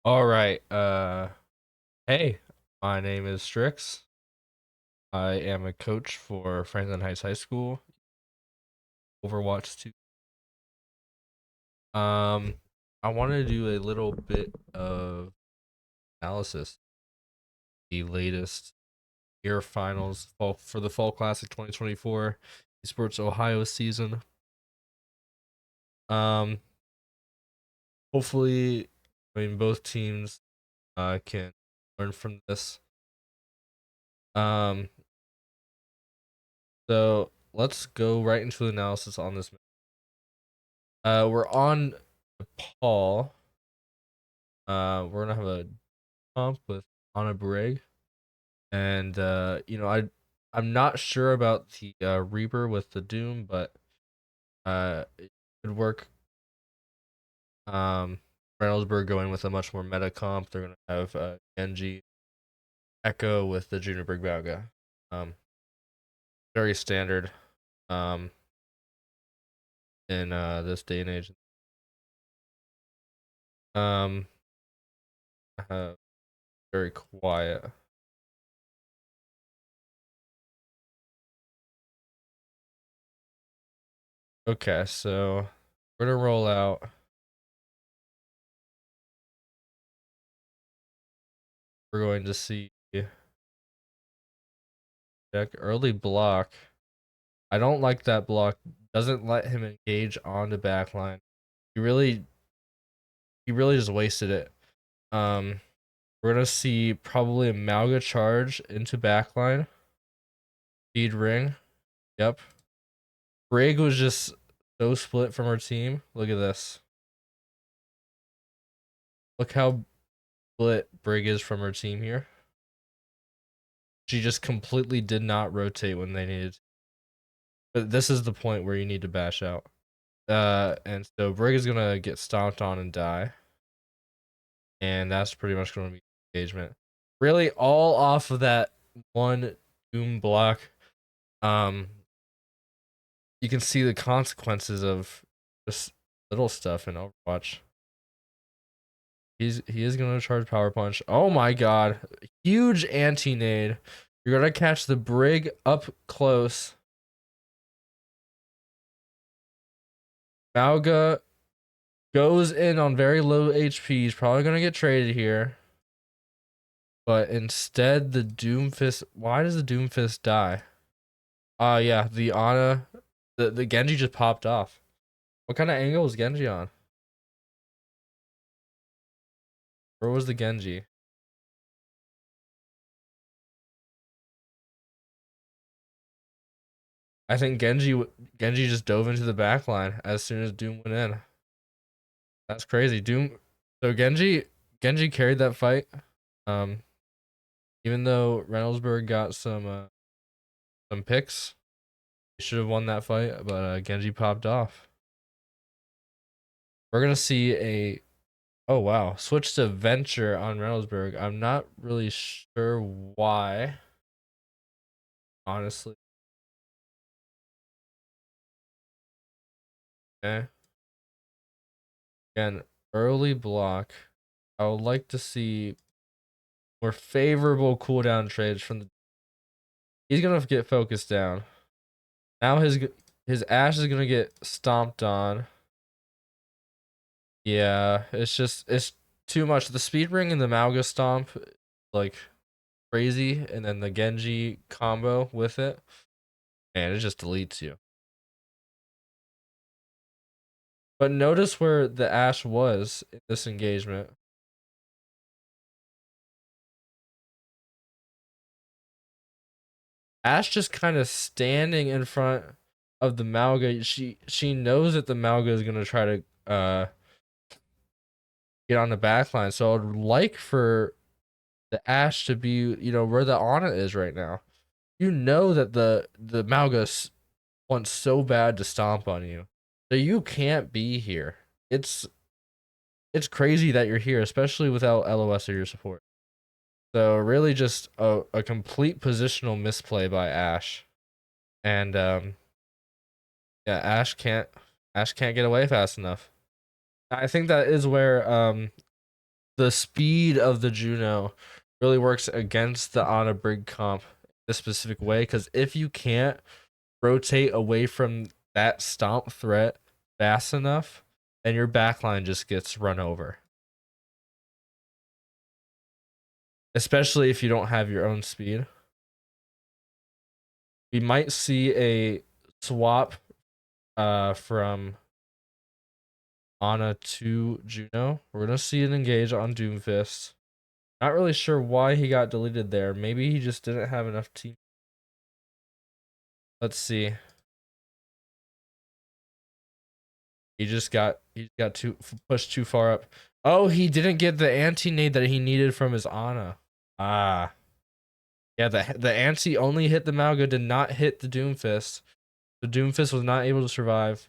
All right. Hey, my name is Strix. I am a coach for Franklin Heights High School, Overwatch 2. Um, I want to do a little bit of analysis, the latest year finals for the Fall Classic 2024 Esports Ohio season. Um, Hopefully, both teams can learn from this. Um, so let's go right into the analysis on this. We're on Paul. We're gonna have a comp with Anna Brig, and I'm not sure about the Reaper with the Doom, but it could work. Reynoldsburg going with a much more meta comp. They're gonna have Genji Echo with the Junior Brig Valga. Um, Very standard. Um, in this day and age. Um, very quiet. Okay, so we're gonna roll out. We're going to see deck early block. I don't like that block. Doesn't let him engage on the backline. He really just wasted it. Um, we're gonna see probably a Malga charge into backline. Speed ring. Yep. Brig was just so split from her team. Look at this. Look how split Brig is from her team here. She just completely did not rotate when they needed. But this is the point where you need to bash out. And so Brig is gonna get stomped on and die. And that's pretty much gonna be engagement. Really all off of that one Doom block. Um you can see the consequences of just little stuff in Overwatch. He is gonna charge power punch. Oh my god. Huge anti-nade. You're gonna catch the Brig up close. Malga goes in on very low HP. He's probably gonna get traded here. But instead, the Doomfist. Why does the Doomfist die? Yeah, the Ana, the Genji just popped off. What kind of angle was Genji on? Where was the Genji? I think Genji just dove into the back line as soon as Doom went in. That's crazy. Doom. So Genji carried that fight. Um, Even though Reynoldsburg got some picks, he should have won that fight, but Genji popped off. We're gonna see a Oh wow, switch to Venture on Reynoldsburg. I'm not really sure why, honestly. Okay. Again, early block. I would like to see more favorable cooldown trades from the. He's gonna get focused down. Now his Ash is gonna get stomped on. Yeah, it's too much. The speed ring and the Malga stomp, like crazy, and then the Genji combo with it, and it just deletes you. But notice where the Ash was in this engagement. Ash just kind of standing in front of the Malga. She knows that the Malga is gonna try to get on the backline. So I'd like for the Ash to be, where the Ana is right now. You know that the Malga wants so bad to stomp on you. So you can't be here. It's it's crazy that you're here, especially without LOS or your support. So really just a complete positional misplay by Ash. And yeah, Ash can't get away fast enough. I think that is where the speed of the Juno really works against the Ana Brig comp this specific way, because if you can't rotate away from that stomp threat fast enough, then your backline just gets run over. Especially if you don't have your own speed. We might see a swap from Ana to Juno. We're gonna see an engage on Doomfist. Not really sure why he got deleted there. Maybe he just didn't have enough team. Let's see. He got too pushed too far up. Oh, he didn't get the anti-nade that he needed from his Ana. Ah. Yeah, the anti only hit the Malga, did not hit the Doomfist. The Doomfist was not able to survive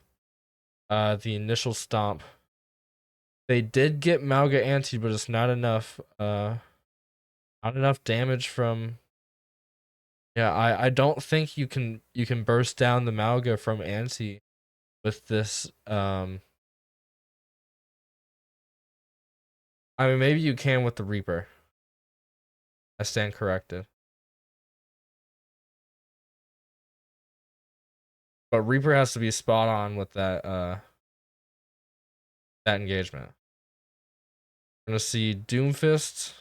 the initial stomp. They did get Malga anti, but it's not enough. Not enough damage from. Yeah, I don't think you can burst down the Malga from anti with this. I mean, maybe you can with the Reaper. I stand corrected. But Reaper has to be spot on with that that engagement. I'm gonna see Doomfist.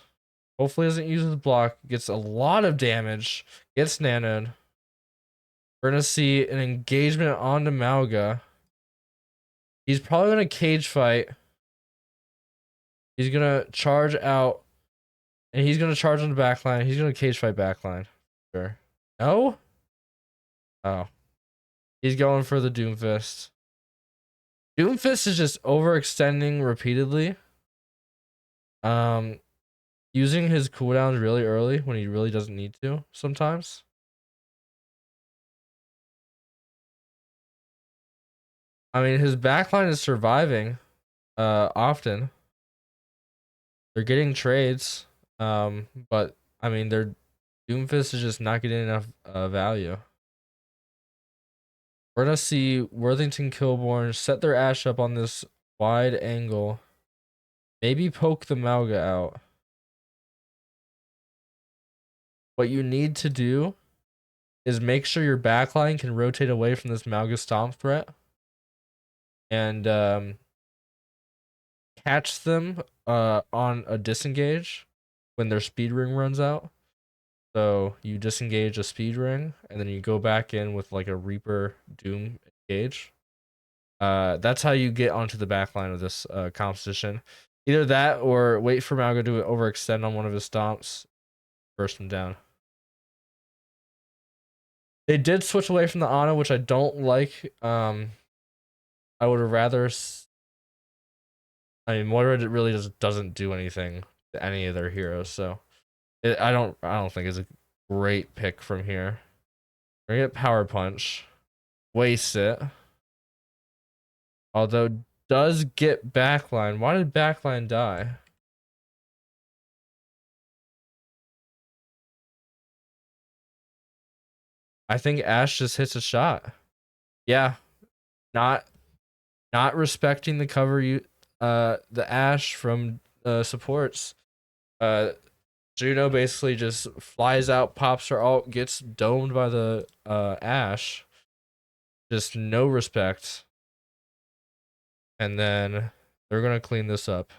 Hopefully doesn't use his block. Gets a lot of damage. Gets nanoed. We're gonna see an engagement on the Malga. He's probably gonna cage fight. He's gonna charge out. And he's gonna charge on the backline. He's gonna cage fight backline. Sure. No? Oh. He's going for the Doomfist. Doomfist is just overextending repeatedly. Using his cooldowns really early when he really doesn't need to sometimes. I mean, his backline is surviving often. They're getting trades. But I mean, their Doomfist is just not getting enough value. We're gonna see Worthington Kilborn set their Ash up on this wide angle. Maybe poke the Malga out. What you need to do is make sure your backline can rotate away from this Malga stomp threat. And catch them on a disengage when their speed ring runs out. So you disengage a speed ring and then you go back in with like a Reaper Doom engage. That's how you get onto the backline of this composition. Either that or wait for Malga to overextend on one of his stomps, burst him down. They did switch away from the Ana, which I don't like. I would have rather. I mean, Moira really doesn't do anything to any of their heroes, so I don't think it's a great pick from here. We're gonna get Power Punch, waste it. Although does get backline. Why did backline die? I think Ash just hits a shot. Yeah, not respecting the cover the Ash from supports. Juno basically just flies out, pops her ult, gets domed by the Ash. Just no respect. And then they're gonna clean this up.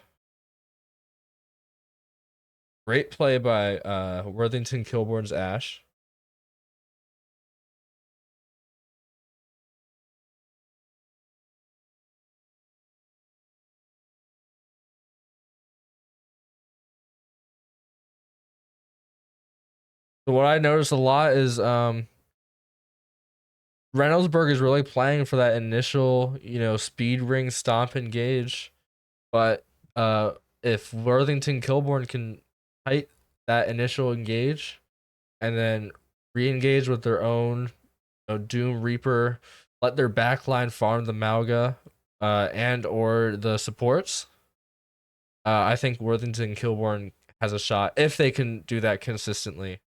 Great play by Worthington Kilborn's Ash. So what I noticed a lot is Reynoldsburg is really playing for that initial, speed ring stomp engage. But if Worthington Kilborn can fight that initial engage and then re-engage with their own Doom Reaper, let their backline farm the Malga and or the supports, I think Worthington Kilborn has a shot if they can do that consistently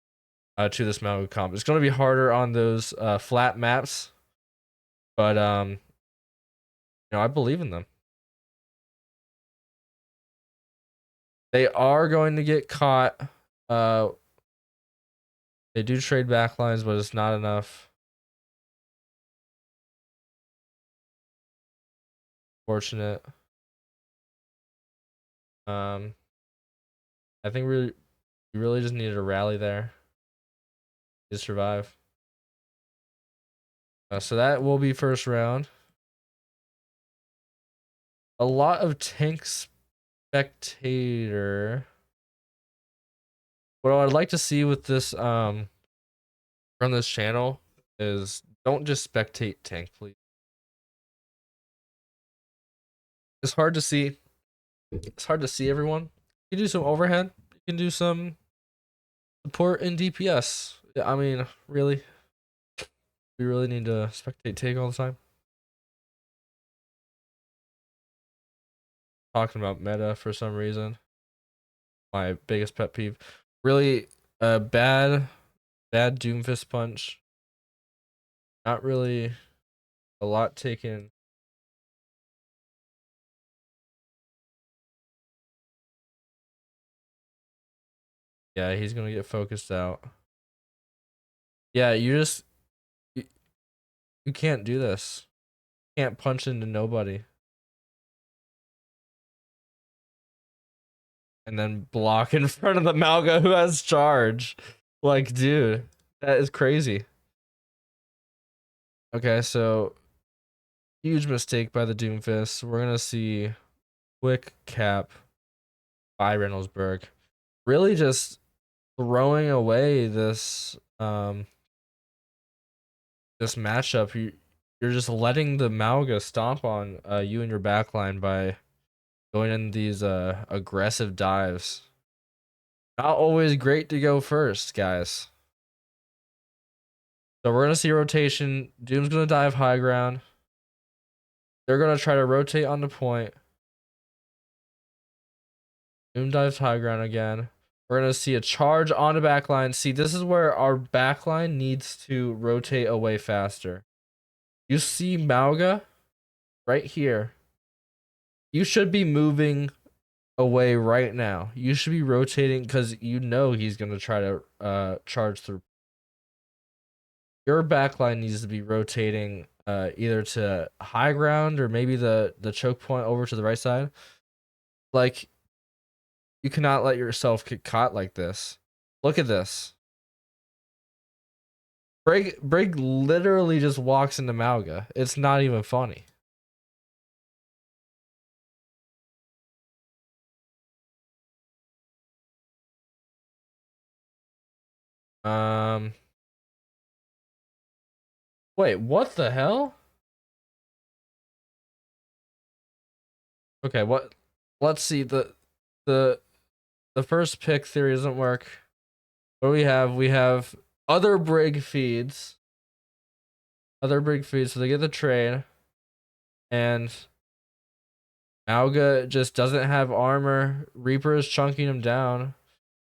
to this Malga comp. It's going to be harder on those flat maps, but I believe in them. They are going to get caught. They do trade backlines, but it's not enough. Fortunate. I think we really just needed a rally there to survive. So that will be first round. A lot of tank spectator. What I'd like to see with this from this channel is don't just spectate tank, please. It's hard to see. It's hard to see everyone. You can do some overhead. You can do some support in DPS. I mean, really, we really need to spectate tank all the time. Talking about meta for some reason. My biggest pet peeve. Really, bad Doomfist punch. Not really a lot taken. Yeah, he's gonna get focused out. Yeah, you can't do this. You can't punch into nobody. And then block in front of the Malga who has charge. Like, dude, that is crazy. Okay, so huge mistake by the Doomfist. We're gonna see quick cap by Reynoldsburg. Really just throwing away this this matchup. You're just letting the Malga stomp on you and your backline by going in these aggressive dives. Not always great to go first, guys. So we're gonna see rotation. Doom's gonna dive high ground. They're gonna try to rotate on the point. Doom dives high ground again. We're gonna see a charge on the backline. See, this is where our backline needs to rotate away faster. You see Malga right here. You should be moving away right now. You should be rotating because you know he's gonna try to charge through. Your backline needs to be rotating either to high ground or maybe the choke point over to the right side. Like, you cannot let yourself get caught like this. Look at this. Brig literally just walks into Malga. It's not even funny. Um Wait, what the hell? Okay, what let's see the the first pick theory doesn't work. What do we have? We have other Brig feeds. Other Brig feeds, so they get the trade. And Malga just doesn't have armor. Reaper is chunking him down.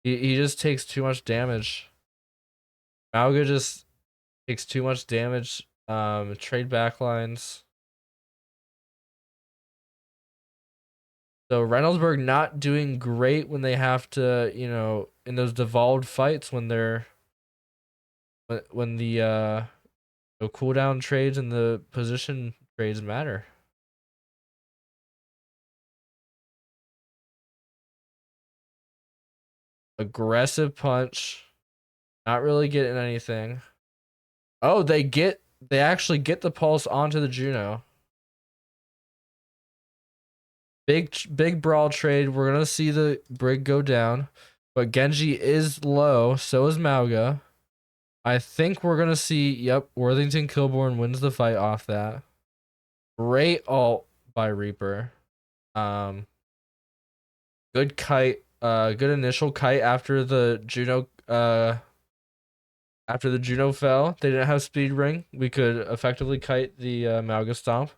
He just takes too much damage. Malga just takes too much damage. Trade backlines. So Reynoldsburg not doing great when they have to, you know, in those devolved fights when they're when the cooldown trades and the position trades matter. Aggressive punch. Not really getting anything. Oh, they actually get the pulse onto the Juno. Big brawl trade. We're gonna see the Brig go down, but Genji is low. So is Malga. I think we're gonna see. Yep, Worthington Kilborn wins the fight off that. Great ult by Reaper. Good kite. Good initial kite after the Juno. After the Juno fell, they didn't have speed ring. We could effectively kite the Malga stomp.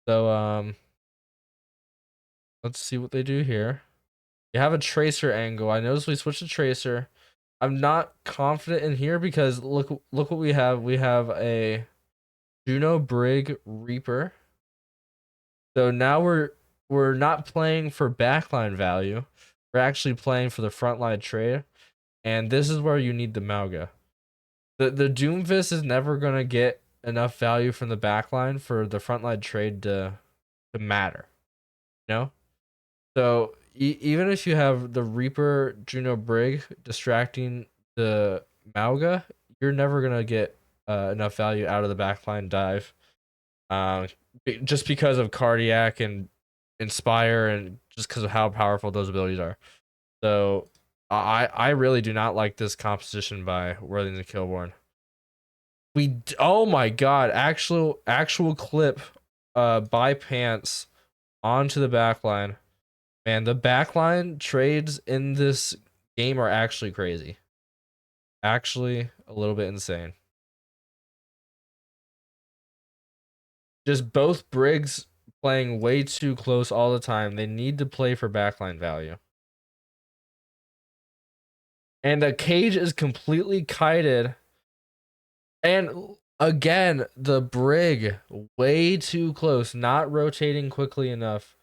So let's see what they do here. You have a tracer angle. I noticed we switched to tracer. I'm not confident in here because look what we have. We have a Juno Brig Reaper. So now we're we're not playing for backline value. We're actually playing for the frontline trade, and this is where you need the Mauga. The Doomfist is never gonna get enough value from the backline for the frontline trade to matter. You know? So even if you have the Reaper Juno Brig distracting the Mauga, you're never gonna get enough value out of the backline dive. Just because of Cardiac and Inspire, and just because of how powerful those abilities are. So I really do not like this composition by Worthington Kilborn. Oh my god, actual clip by Pants onto the backline. Man, the backline trades in this game are actually crazy. Actually, a little bit insane. Just both Brigs playing way too close all the time. They need to play for backline value. And the cage is completely kited. And again, the Brig way too close, not rotating quickly enough.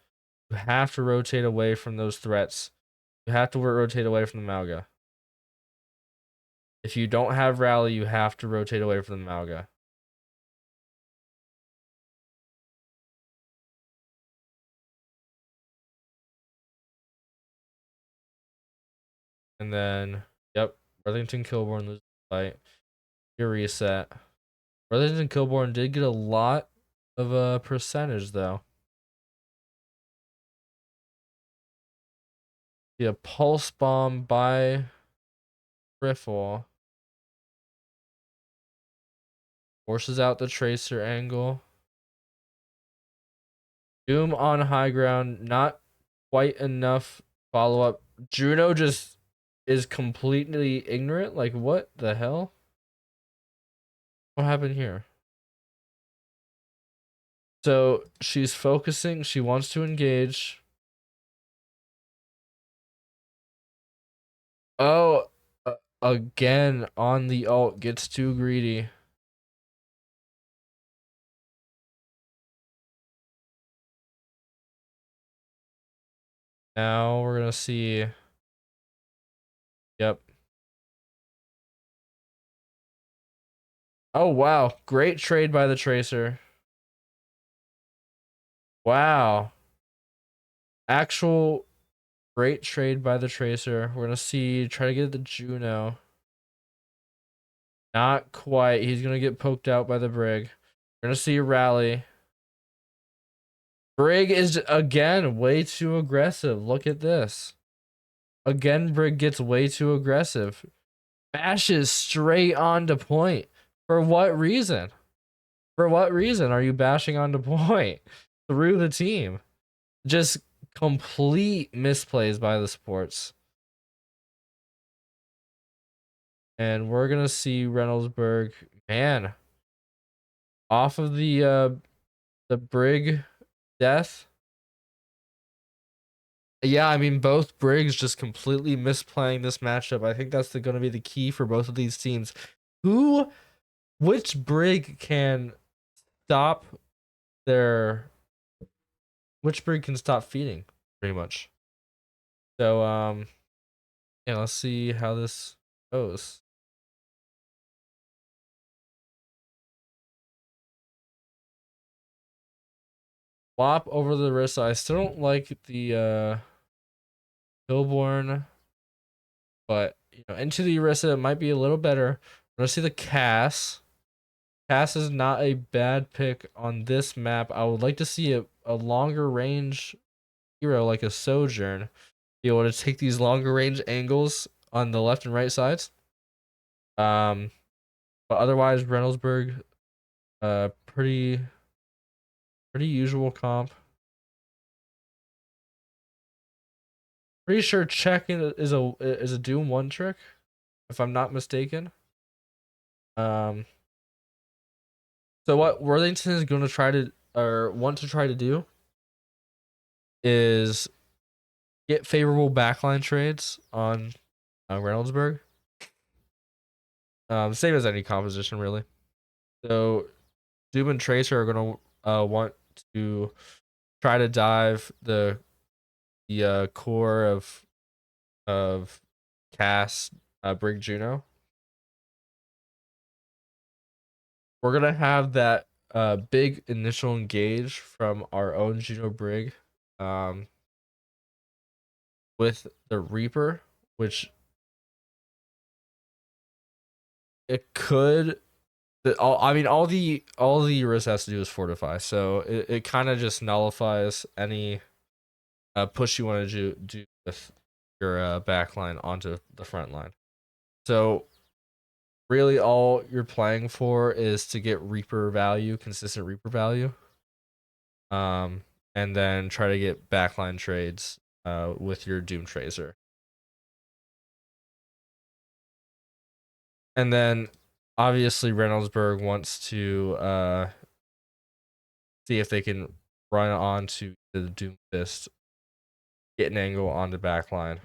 You have to rotate away from those threats. You have to rotate away from the Mauga. If you don't have rally, you have to rotate away from the Mauga. And then, yep, Worthington Kilborn loses the fight. Your reset. Worthington Kilborn did get a lot of a percentage though. See a pulse bomb by Riffle. Forces out the tracer angle. Doom on high ground, not quite enough follow up. Juno just is completely ignorant. Like, what the hell? What happened here? So she's focusing. She wants to engage. Oh, again on the ult, gets too greedy. Now we're gonna see. Yep. Oh wow, great trade by the Tracer. Wow. Actual great trade by the Tracer. We're gonna see, try to get the Juno. Not quite. He's gonna get poked out by the Brig. We're gonna see a rally. Brig is again way too aggressive. Look at this. Again, Brig gets way too aggressive. Bashes straight onto point. For what reason? For what reason are you bashing onto point through the team? Just complete misplays by the supports. And we're gonna see Reynoldsburg, man, off of the Brig death. Yeah, I mean both Brigs just completely misplaying this matchup. I think that's gonna be the key for both of these teams. Which Brig can stop their which Brig can stop feeding, pretty much. So yeah, let's see how this goes. Flop over the wrist. I still don't like the Hillborn, but you know, into the Orisa it might be a little better. We're gonna see the Cass. Cass is not a bad pick on this map. I would like to see a longer range hero like a Sojourn be able to take these longer range angles on the left and right sides. But otherwise Reynoldsburg, pretty usual comp. Pretty sure checking is a Doom 1 trick, if I'm not mistaken. So what Worthington is going to try to, or want to try to do, is get favorable backline trades on Reynoldsburg. Same as any composition, really. So Doom and Tracer are going to want to try to dive the core of Cass Brig Juno. We're gonna have that big initial engage from our own Juno Brig um, with the Reaper, which it could. All the Eurus has to do is fortify, so it kind of just nullifies any push you want to do with your backline onto the front line. So really all you're playing for is to get Reaper value, consistent Reaper value. And then try to get backline trades with your Doom Tracer. And then obviously Reynoldsburg wants to see if they can run onto the Doom Fist, get an angle on the backline.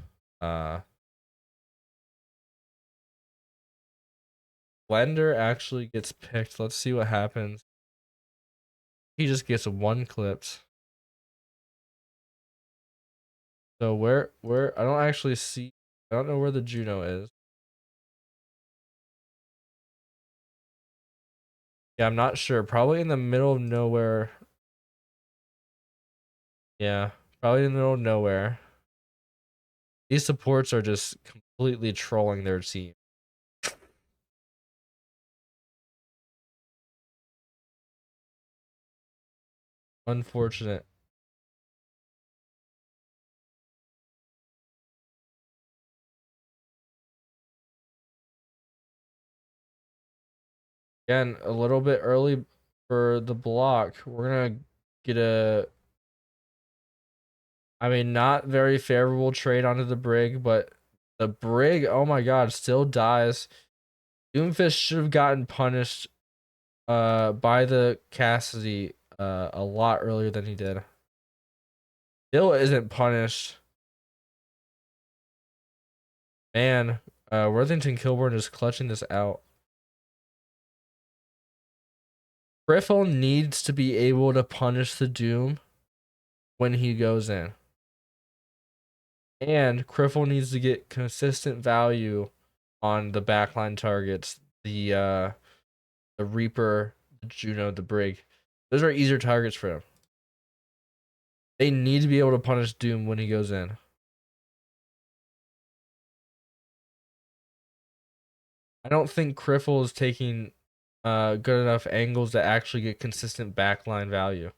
Blender actually gets picked. Let's see what happens. He just gets one clipped. So where I don't actually see, I don't know where the Juno is. Yeah, I'm not sure. Probably in the middle of nowhere. Yeah, probably in the middle of nowhere. These supports are just completely trolling their team. Unfortunate. Again, a little bit early for the block. We're gonna get a, I mean, not very favorable trade onto the Brig, but the Brig, oh my god, still dies. Doomfist should have gotten punished by the Cassidy a lot earlier than he did. Still isn't punished. Man, Worthington Kilburn is clutching this out. Griffle needs to be able to punish the Doom when he goes in. And Criffle needs to get consistent value on the backline targets. The Reaper, the Juno, the Brig. Those are easier targets for him. They need to be able to punish Doom when he goes in. I don't think Criffle is taking good enough angles to actually get consistent backline value.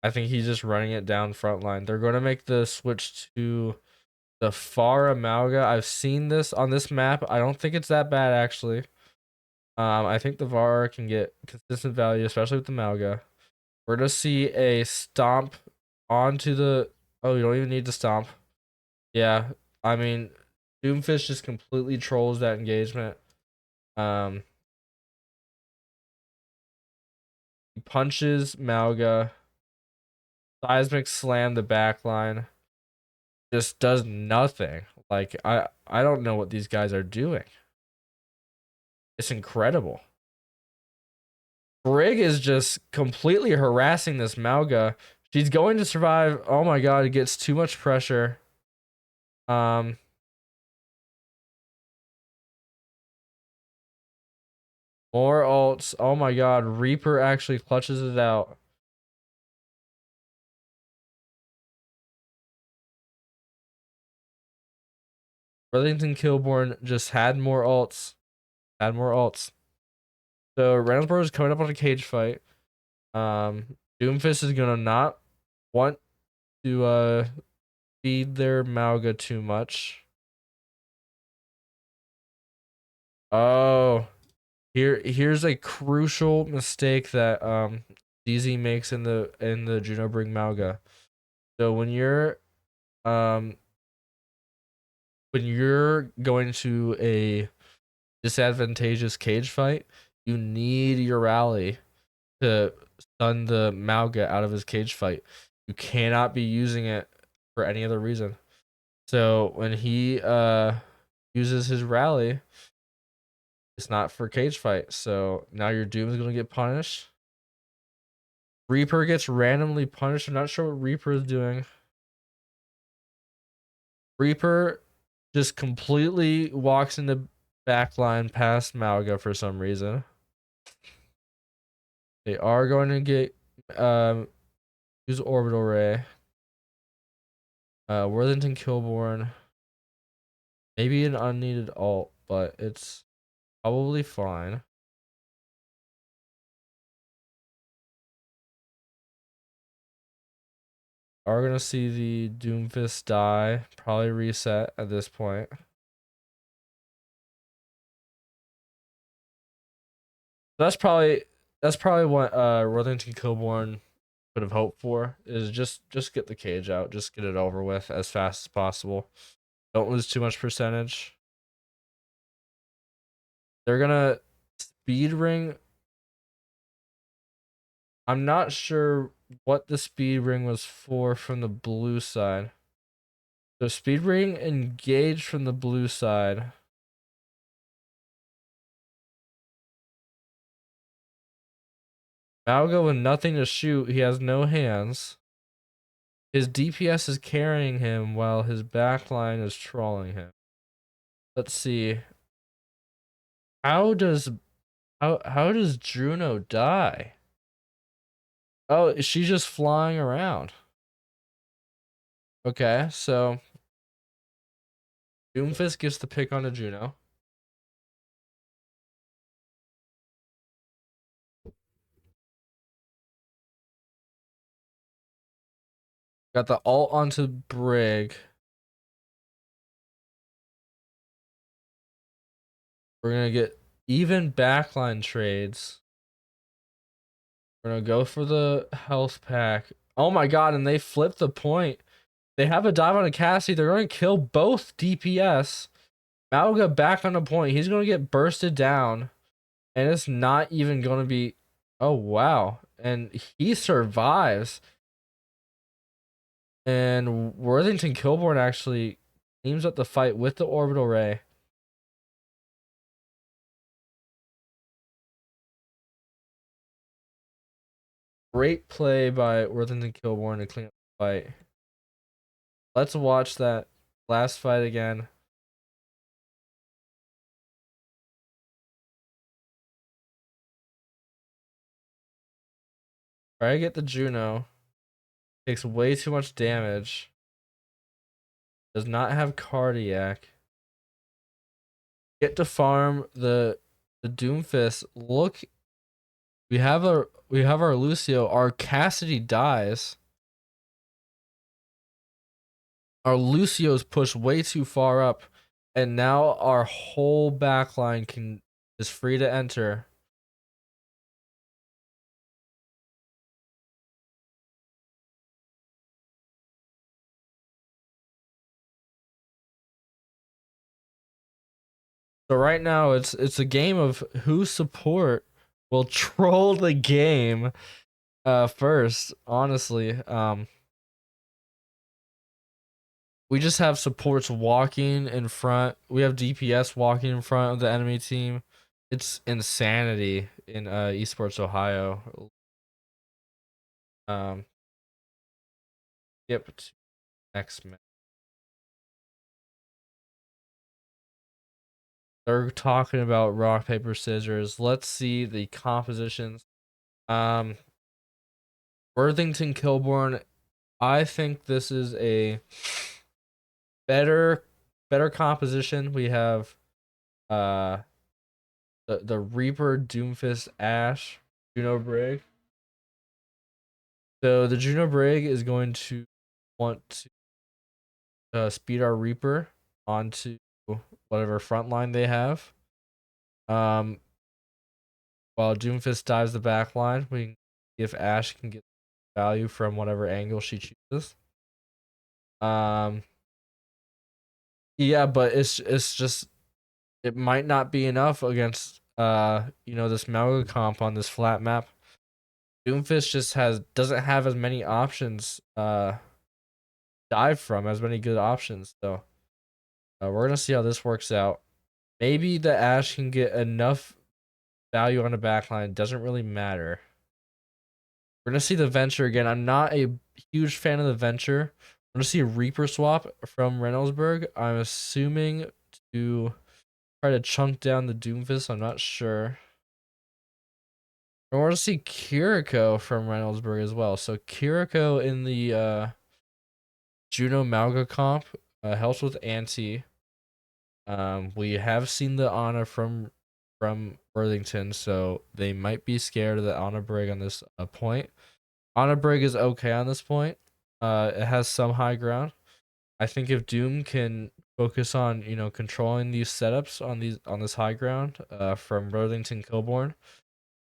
I think he's just running it down front line. They're going to make the switch to the far Amalga. I've seen this on this map. I don't think it's that bad actually. I think the VAR can get consistent value, especially with the Malga. We're gonna see a stomp onto the. Oh, you don't even need to stomp. Yeah, I mean, Doomfish just completely trolls that engagement. He punches Malga. Seismic slam the backline. Just does nothing. Like I don't know what these guys are doing. It's incredible. Brig is just completely harassing this Malga. She's going to survive. Oh my god, it gets too much pressure. More ults. Oh my god, Reaper actually clutches it out. Worthington Kilborn just had more ults. Had more ults. So Reynoldsburg is coming up on a cage fight. Doomfist is gonna not want to feed their Malga too much. Oh, here's a crucial mistake that DZ makes in the Juno Bring Malga. So when you're going to a disadvantageous cage fight, you need your rally to stun the Malga out of his cage fight. You cannot be using it for any other reason. So when he uses his rally, it's not for cage fight. So now your Doom is gonna get punished. Reaper gets randomly punished. I'm not sure what Reaper is doing. Reaper just completely walks in the backline past Malga for some reason. They are going to get use Orbital Ray. Worthington Kilborn. Maybe an unneeded ult, but it's probably fine. Are gonna see the Doomfist die, probably reset at this point. That's probably what Worthington Kilborn would have hoped for, is just get the cage out, just get it over with as fast as possible. Don't lose too much percentage. They're gonna speed ring. I'm not sure what the speed ring was for from the blue side. So speed ring engaged from the blue side. Malgo with nothing to shoot. He has no hands. His DPS is carrying him while his backline is trolling him. Let's see. How does Juno die? Oh, she's just flying around. Okay, so Doomfist gets the pick on a Juno. Got the ult onto Brig. We're gonna get even backline trades. We're gonna go for the health pack. Oh my god, and they flip the point. They have a dive on a Cassie. They're gonna kill both DPS. Malga back on the point. He's gonna get bursted down. And it's not even gonna be. Oh wow. And he survives. And Worthington Kilborn actually teams up the fight with the orbital ray. Great play by Worthington Kilborn to clean up the fight. Let's watch that last fight again. Try to get the Juno. Takes way too much damage. Does not have cardiac. Get to farm the Doomfist. Look, we have our Lucio. Our Cassidy dies. Our Lucio's pushed way too far up, and now our whole backline is free to enter. So right now it's a game of whose support will troll the game first, honestly. We just have supports walking in front. We have DPS walking in front of the enemy team. It's insanity in esports Ohio. Skip to next minute. They're talking about rock, paper, scissors. Let's see the compositions. Worthington Kilborn. I think this is a better composition. We have the Reaper, Doomfist, Ash, Juno Brig. So the Juno Brig is going to want to speed our Reaper onto whatever front line they have. While Doomfist dives the back line, we can see if Ash can get value from whatever angle she chooses. Yeah, but it's just, it might not be enough against this Mega comp on this flat map. Doomfist just doesn't have as many options dive from, as many good options. So we're gonna see how this works out. Maybe the Ash can get enough value on the backline. Doesn't really matter. We're gonna see the Venture again. I'm not a huge fan of the Venture. We're gonna see a Reaper swap from Reynoldsburg. I'm assuming to try to chunk down the Doomfist. I'm not sure. I want to see Kiriko from Reynoldsburg as well. So Kiriko in the Juno Malga comp helps with anti. We have seen the Ana from Worthington, so they might be scared of the Ana Brig on this point. Ana Brig is okay on this point. It has some high ground. I think if Doom can focus on controlling these setups on this high ground from Worthington Kilborn,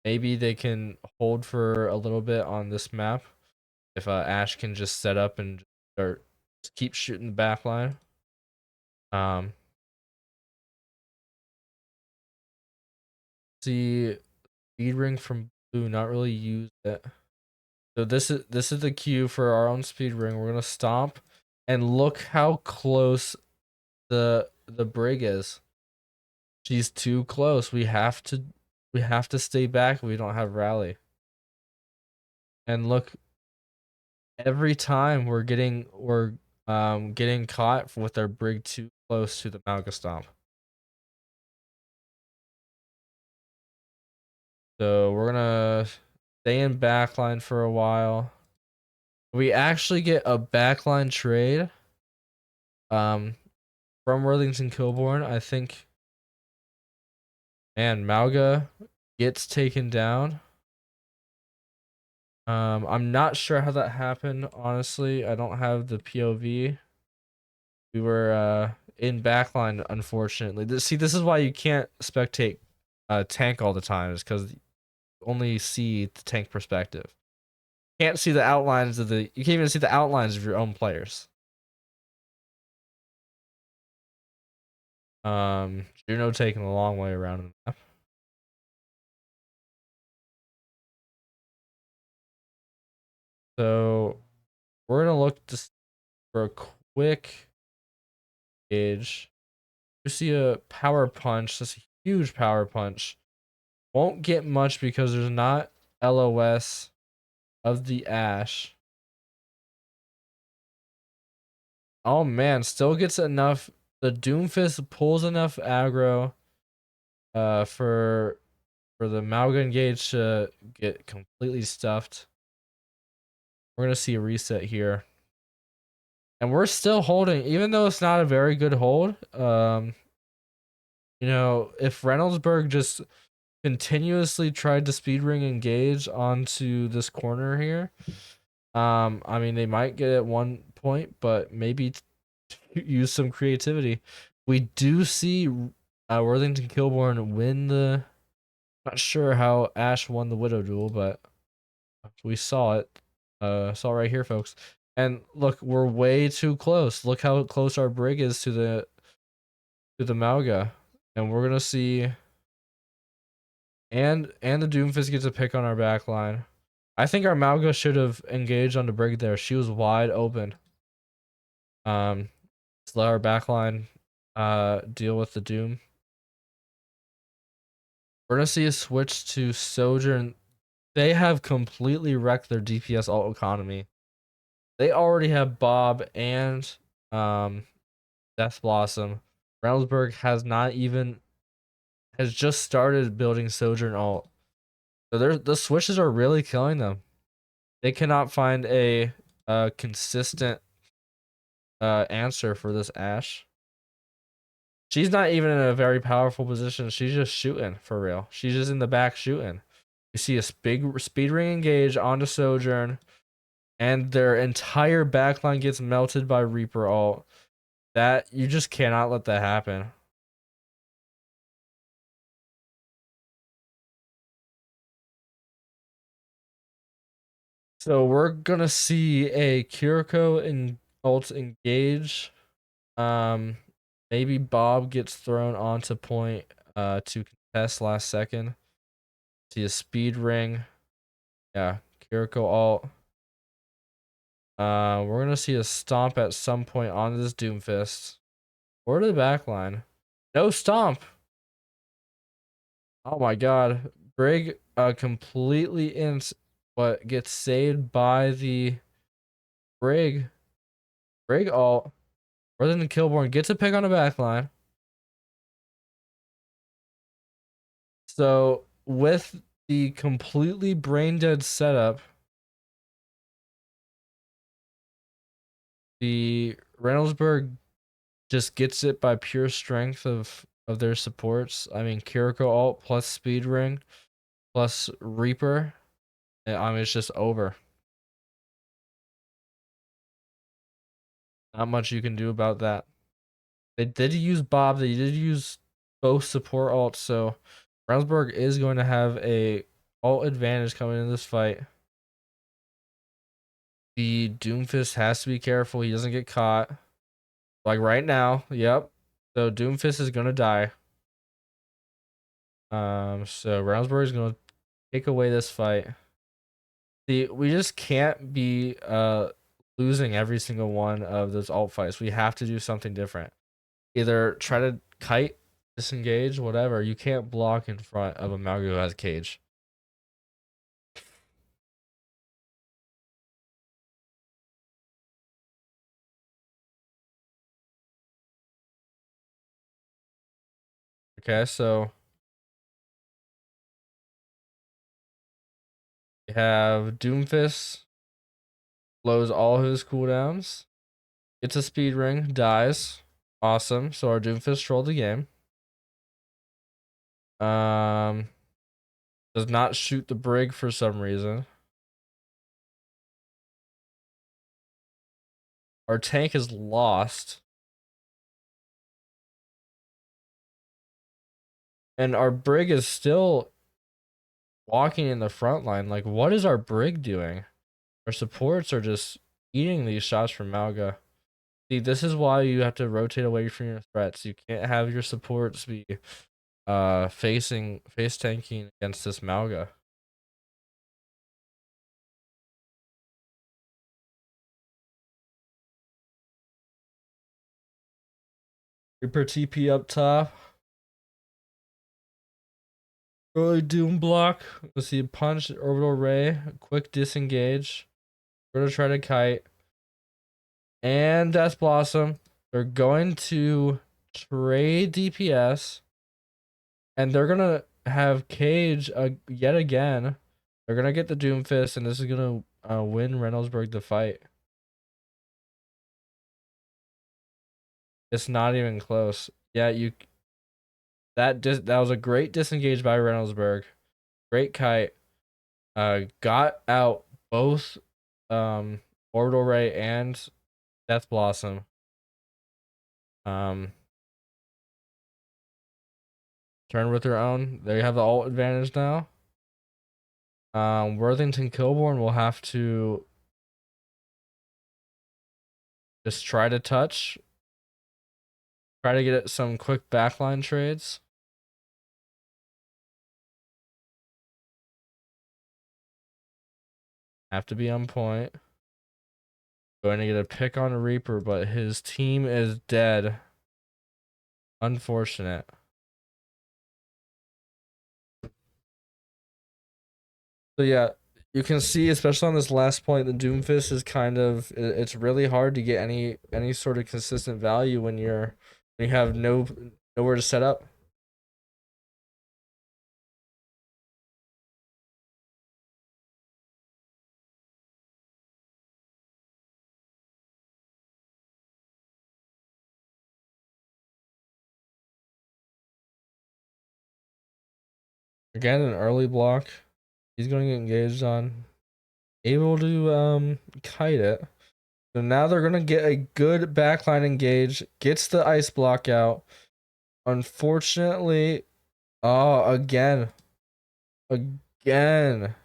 maybe they can hold for a little bit on this map. If Ash can just set up and start keep shooting the back line. See speed ring from blue, not really use it. So this is the cue for our own speed ring. We're gonna stomp and look how close the brig is. She's too close. We have to stay back. We don't have rally. And look, every time we're getting caught with our brig too close to the Malga stomp. So we're gonna stay in backline for a while. We actually get a backline trade from Worthington Kilborn. I think, man, Malga gets taken down. I'm not sure how that happened, honestly. I don't have the POV. We were in backline, unfortunately. This is why you can't spectate tank all the time, is because you only see the tank perspective. Can't see the outlines of you can't even see the outlines of your own players. Juno taking a long way around the map. So we're gonna look for a quick gauge. You see a power punch. That's a huge power punch. Won't get much because there's not LOS of the Ash. Oh man, still gets enough. The Doomfist pulls enough aggro for the Malgun gauge to get completely stuffed. We're gonna see a reset here. And we're still holding, even though it's not a very good hold. If Reynoldsburg just continuously tried to speed ring engage onto this corner here, I mean, they might get at one point, but maybe use some creativity. We do see Worthington Kilborn win the. Not sure how Ash won the Widow duel, but we saw it. Saw it right here, folks. And look, we're way too close. Look how close our brig is to the Malga, and we're gonna see. And the Doomfist gets a pick on our back line. I think our Malga should have engaged on the brig there. She was wide open. Let's let our backline deal with the Doom. We're gonna see a switch to Sojourn. They have completely wrecked their DPS alt economy. They already have Bob and Death Blossom. Reynoldsburg has just started building Sojourn alt. So the switches are really killing them. They cannot find a consistent answer for this Ash. She's not even in a very powerful position. She's just shooting for real. She's just in the back shooting. You see a big speed ring engage onto Sojourn, and their entire backline gets melted by Reaper ult. That you just cannot let that happen. So we're gonna see a Kiriko and ult engage. Maybe Bob gets thrown onto point to contest last second. See a speed ring. Yeah, Kiriko ult. We're gonna see a stomp at some point on this Doomfist. Or to the back line. No stomp. Oh my god. Brig completely but gets saved by the Brig. Brig ult. Rather than Killborn gets a pick on the back line. So with the completely brain dead setup, the Reynoldsburg just gets it by pure strength of their supports. I mean, Kiriko ult plus Speed Ring plus Reaper. I mean, it's just over. Not much you can do about that. They did use Bob. They did use both support ults, so Brownsburg is going to have a ult advantage coming in this fight. The Doomfist has to be careful. He doesn't get caught. Like right now. Yep. So Doomfist is gonna die. So Brownsburg is gonna take away this fight. See, we just can't be losing every single one of those alt fights. We have to do something different. Either try to kite, disengage, whatever. You can't block in front of a Malgo who has cage. Okay, so we have Doomfist blows all his cooldowns, gets a speed ring, dies. Awesome. So our Doomfist trolled the game. Um, does not shoot the brig for some reason. Our tank is lost. And our brig is still walking in the front line. Like, what is our brig doing? Our supports are just eating these shots from Malga. See, this is why you have to rotate away from your threats. You can't have your supports be face tanking against this Malga. Reaper TP up top. Early Doom block. Let's see, punch, orbital ray, quick disengage. We're gonna try to kite. And Death Blossom. They're going to trade DPS. And they're gonna have Cage yet again. They're gonna get the Doomfist, and this is gonna win Reynoldsburg the fight. It's not even close. Yeah, that was a great disengage by Reynoldsburg. Great kite. Got out both Orbital Ray and Death Blossom. Turn with their own. They have the ult advantage now. Worthington Kilborn will have to just try to touch. Try to get some quick backline trades. Have to be on point. Going to get a pick on a Reaper, but his team is dead. Unfortunate. So yeah, you can see, especially on this last point, the Doomfist is kind of, it's really hard to get any sort of consistent value when you have nowhere to set up. Again, an early block. He's going to get engaged on. Able to kite it. So now they're gonna get a good backline engage. Gets the ice block out. Unfortunately, oh again. The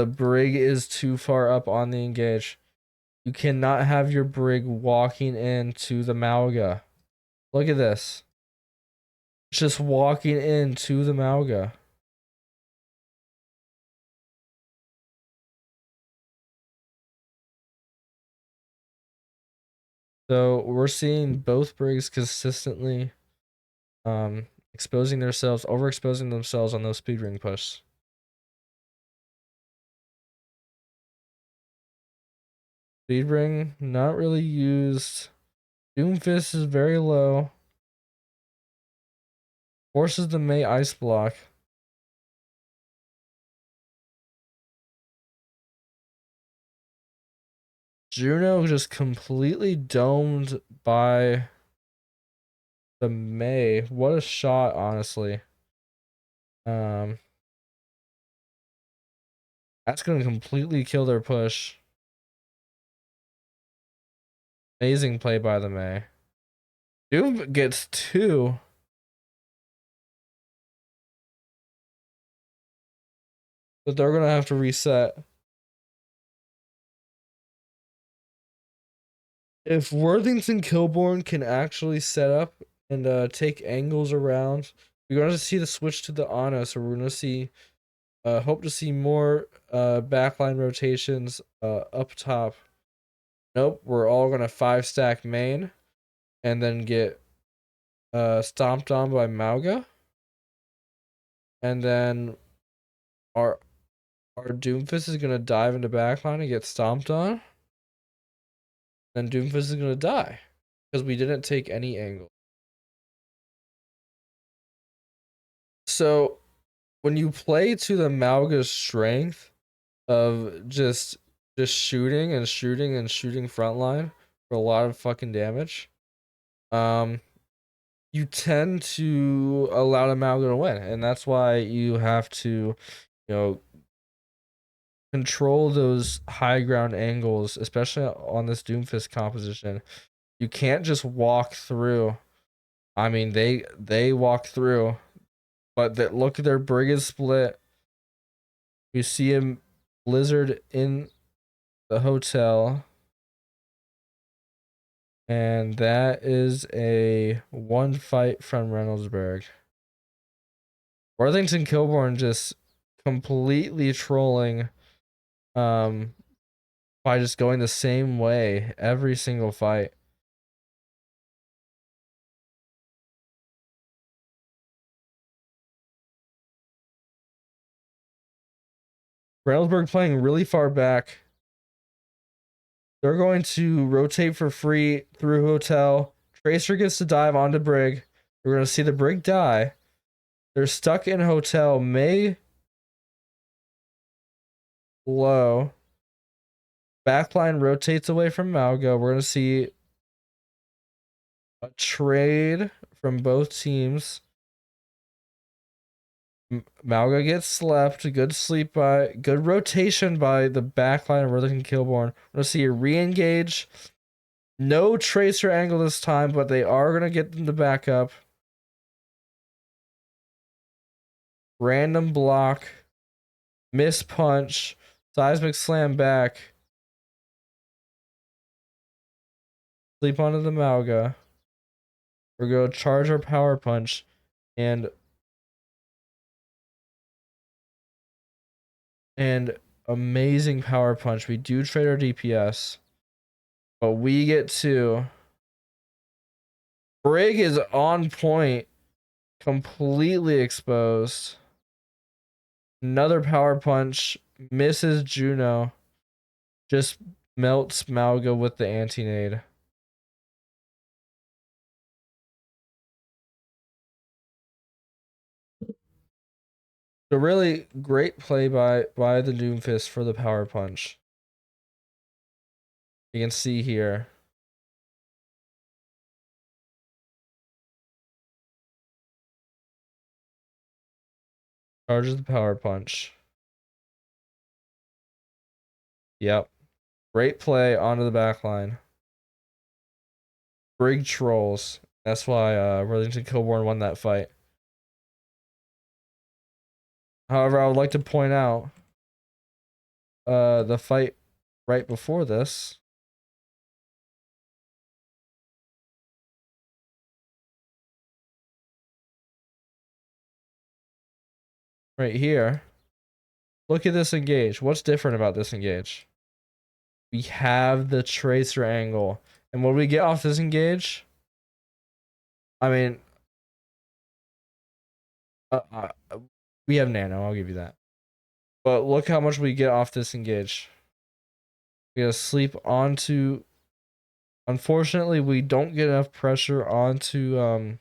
brig is too far up on the engage. You cannot have your brig walking into the Malga. Look at this. It's just walking into the Malga. So we're seeing both brigs consistently exposing themselves, overexposing themselves on those speed ring push. Speedbring, not really used. Doomfist is very low. Forces the May Ice Block. Juno just completely domed by the May. What a shot, honestly. That's gonna completely kill their push. Amazing play by the May. Doom gets 2. But they're gonna have to reset. If Worthington Kilborn can actually set up and take angles around, we're gonna see the switch to the Ana, so we're gonna see hope to see more backline rotations up top. Nope, we're all gonna 5-stack main and then get stomped on by Mauga. And then our Doomfist is gonna dive into backline and get stomped on. Then Doomfist is gonna die. Because we didn't take any angle. So when you play to the Mauga's strength of just shooting and shooting and shooting frontline for a lot of fucking damage, you tend to allow the Mauga to win, and that's why you have to, control those high ground angles, especially on this Doomfist composition. You can't just walk through. I mean, they walk through, but that look at their brig is split. You see him Blizzard in the hotel. And that is a 1 fight from Reynoldsburg. Worthington Kilborn just completely trolling by just going the same way every single fight. Reynoldsburg playing really far back. They're going to rotate for free through hotel. Tracer gets to dive onto brig. We're going to see the brig die. They're stuck in hotel. May low. Backline rotates away from Malgo. We're going to see a trade from both teams. Malga gets slept. Good rotation by the backline of Worthington Kilborn. We're going to see a re-engage. No tracer angle this time, but they are going to get them to back up. Random block. Miss punch. Seismic slam back. Sleep onto the Malga. We're going to charge our power punch. And amazing power punch. We do trade our DPS. But we get to... Brig is on point. Completely exposed. Another power punch. Misses Juno. Just melts Malga with the anti-nade. So really great play by the Doomfist for the power punch. You can see here. Charges the power punch. Yep. Great play onto the back line. Brig trolls. That's why Worthington Kilborn won that fight. However, I would like to point out the fight right before this. Right here. Look at this engage. What's different about this engage? We have the tracer angle. And when we get off this engage, I mean, we have nano, I'll give you that. But look how much we get off this engage. We gotta sleep onto. Unfortunately, we don't get enough pressure onto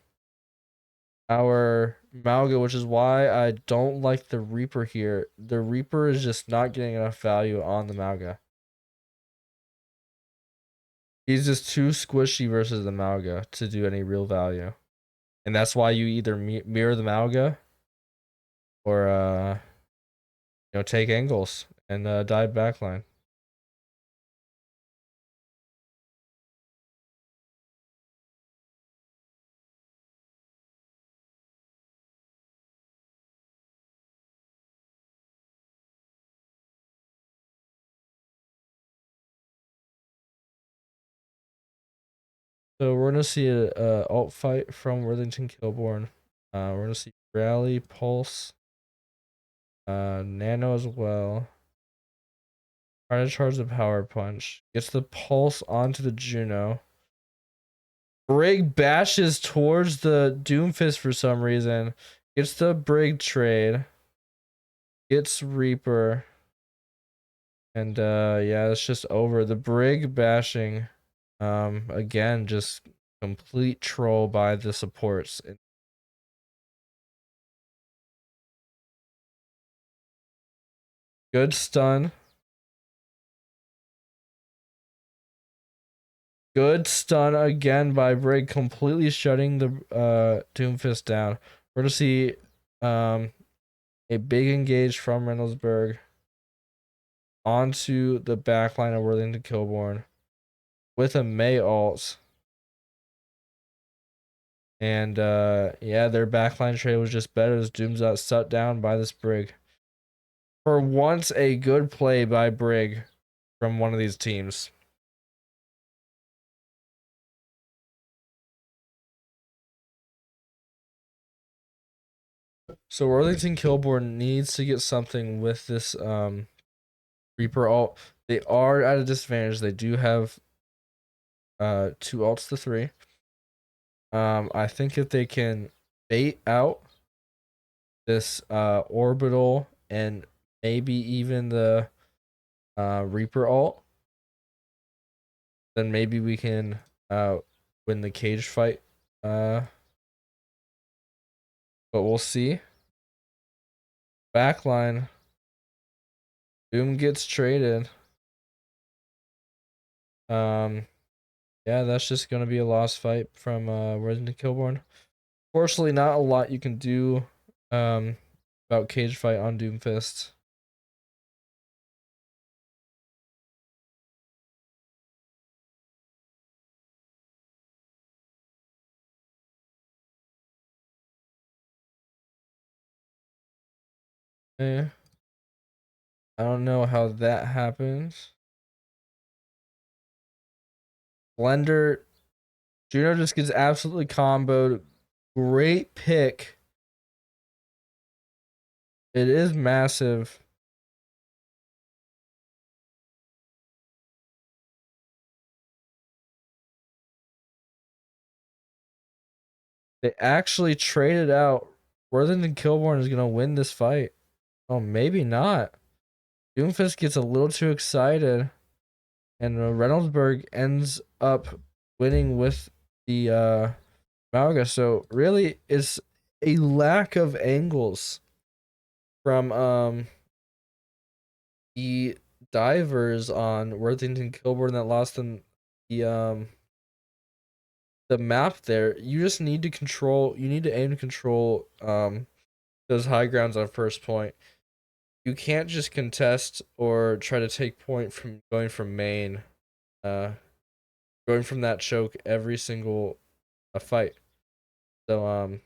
our Malga, which is why I don't like the Reaper here. The Reaper is just not getting enough value on the Malga. He's just too squishy versus the Malga to do any real value. And that's why you either mirror the Malga or take angles and dive backline. So we're gonna see a alt fight from Worthington Kilborn. We're gonna see Rally, Pulse, Nano as well. Trying to charge the Power Punch. Gets the Pulse onto the Juno. Brig bashes towards the Doomfist for some reason. Gets the Brig trade. Gets Reaper. And yeah, it's just over. The Brig bashing. Again, just complete troll by the supports. Good stun. Good stun again by Brig, completely shutting the Doomfist down. We're gonna see a big engage from Reynoldsburg onto the backline of Worthington Kilborn with a May ult. And yeah, their backline trade was just better as Dooms got shut down by this Brig. For once, a good play by Brig from one of these teams. So Worthington Kilborn needs to get something with this Reaper ult. They are at a disadvantage. They do have 2 ults to 3. I think if they can bait out this orbital and maybe even the Reaper ult, then maybe we can win the cage fight. But we'll see. Backline. Doom gets traded. Yeah, that's just gonna be a lost fight from Worthington Kilborn. Fortunately, not a lot you can do about cage fight on Doomfist. Eh, I don't know how that happens. Blender, Juno just gets absolutely comboed. Great pick. It is massive. They actually traded out. Worthington Kilborn is gonna win this fight. Oh, maybe not. Doomfist gets a little too excited, and Reynoldsburg ends up winning with the Malga. So really, it's a lack of angles from the divers on Worthington Kilburn that lost them the map there. You just need to control. You need to aim to control those high grounds on first point. You can't just contest or try to take point from going from main, going from that choke every single fight. So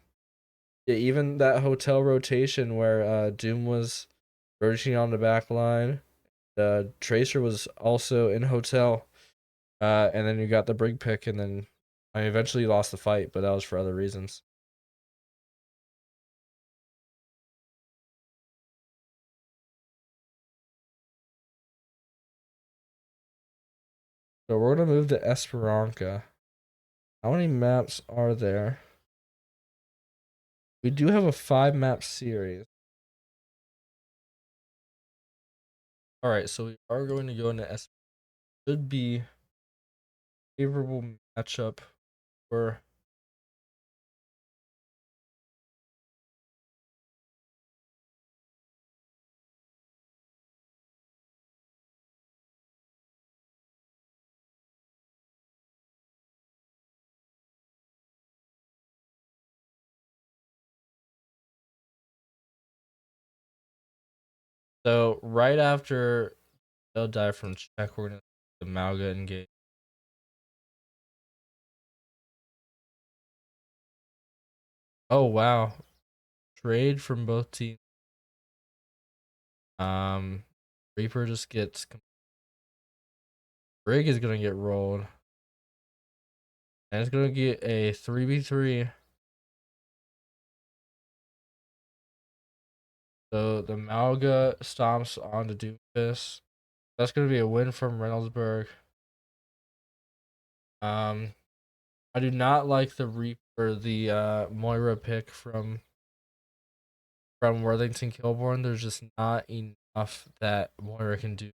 yeah, even that hotel rotation where Doom was rotating on the back line, Tracer was also in hotel, and then you got the Brig pick, and then I eventually lost the fight, but that was for other reasons. So we're gonna move to Esperanza. How many maps are there? We do have a 5-map series. All right, so we are going to go into Esperanza. should be favorable matchup for so right after they'll die from check, we're gonna the Malga engage. Oh wow. Trade from both teams. Reaper just gets Brig is gonna get rolled. And it's gonna get a 3v3. So the Malga stomps onto Doomfist. That's gonna be a win from Reynoldsburg. I do not like the Reaper, the Moira pick from Worthington Kilborn. There's just not enough that Moira can do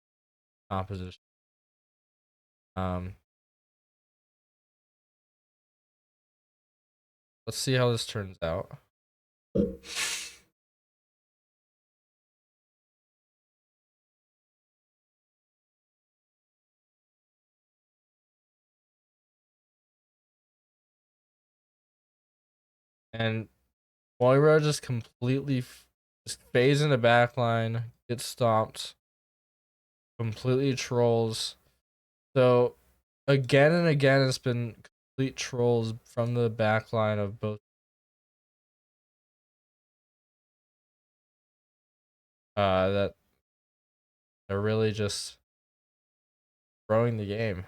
opposition. Let's see how this turns out. And Moira just completely just phase in the back line, gets stomped, completely trolls. So again and again, it's been complete trolls from the back line of both. That they're really just throwing the game.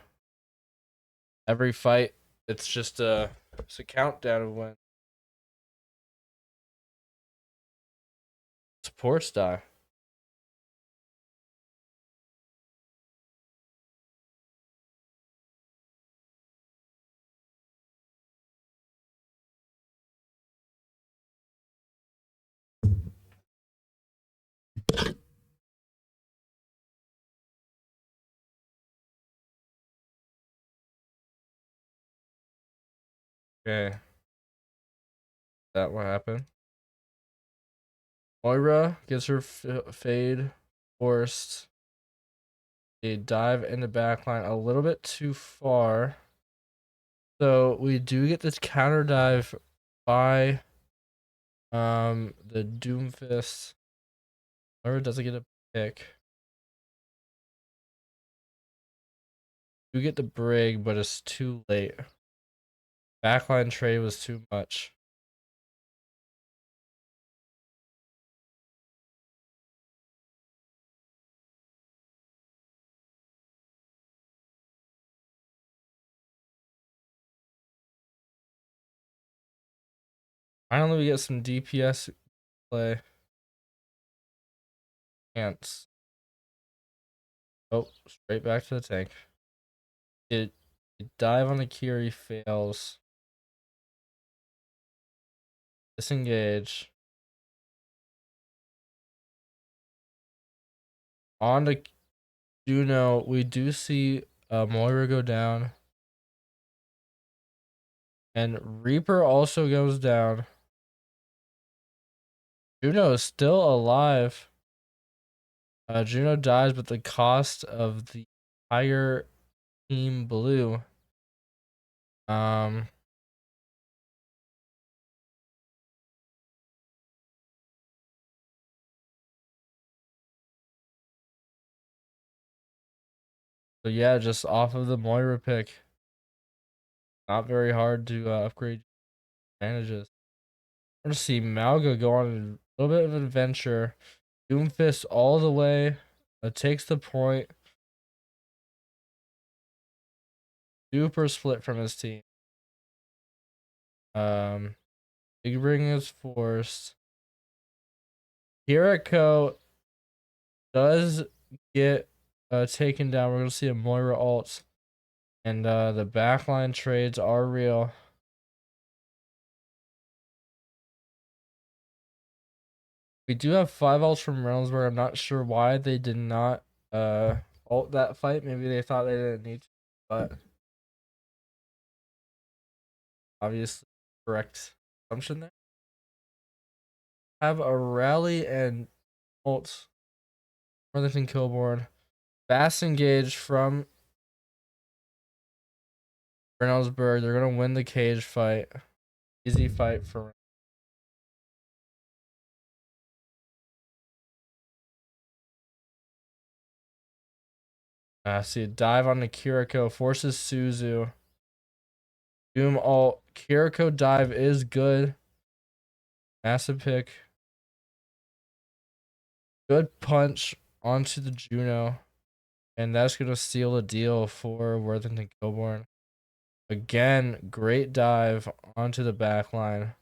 Every fight, it's just it's a countdown of when supports die. Okay, that what happened. Moira gets her fade forced. They dive in the backline a little bit too far. So we do get this counter dive by the Doomfist. Moira doesn't get a pick. You get the Brig, but it's too late. Backline trade was too much. Finally, we get some DPS play. Ants. Oh, straight back to the tank. It dive on the Kiri fails. Disengage. On to Juno. We do see Moira go down. And Reaper also goes down. Juno is still alive. Juno dies, but the cost of the entire team blue. So yeah, just off of the Moira pick. Not very hard to upgrade advantages. I want to see Malga go on a little bit of an adventure. Doomfist all the way. Takes the point. Super split from his team. Big Ring is forced. Kiriko does get taken down. We're gonna see a Moira ult. And the backline trades are real. We do have 5 ults from Reynoldsburg. I'm not sure why they did not ult that fight. Maybe they thought they didn't need to, but obviously correct assumption there. Have a rally and ult. Worthington Kilborn. Fast engage from Reynoldsburg. They're gonna win the cage fight. Easy fight for. See a dive on the Kiriko, forces Suzu. Doom ult. Kiriko dive is good. Massive pick. Good punch onto the Juno. And that's going to seal the deal for Worthington Kilborn. Again, great dive onto the back line.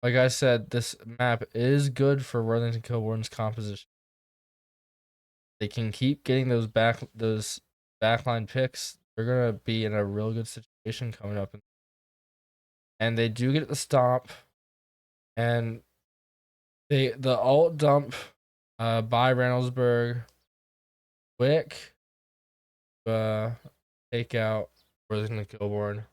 Like I said, this map is good for Worthington Kilborn's composition. They can keep getting those backline picks. They're gonna be in a real good situation coming up, and they do get the stomp, and the alt dump by Reynoldsburg quick take out Worthington Kilborn.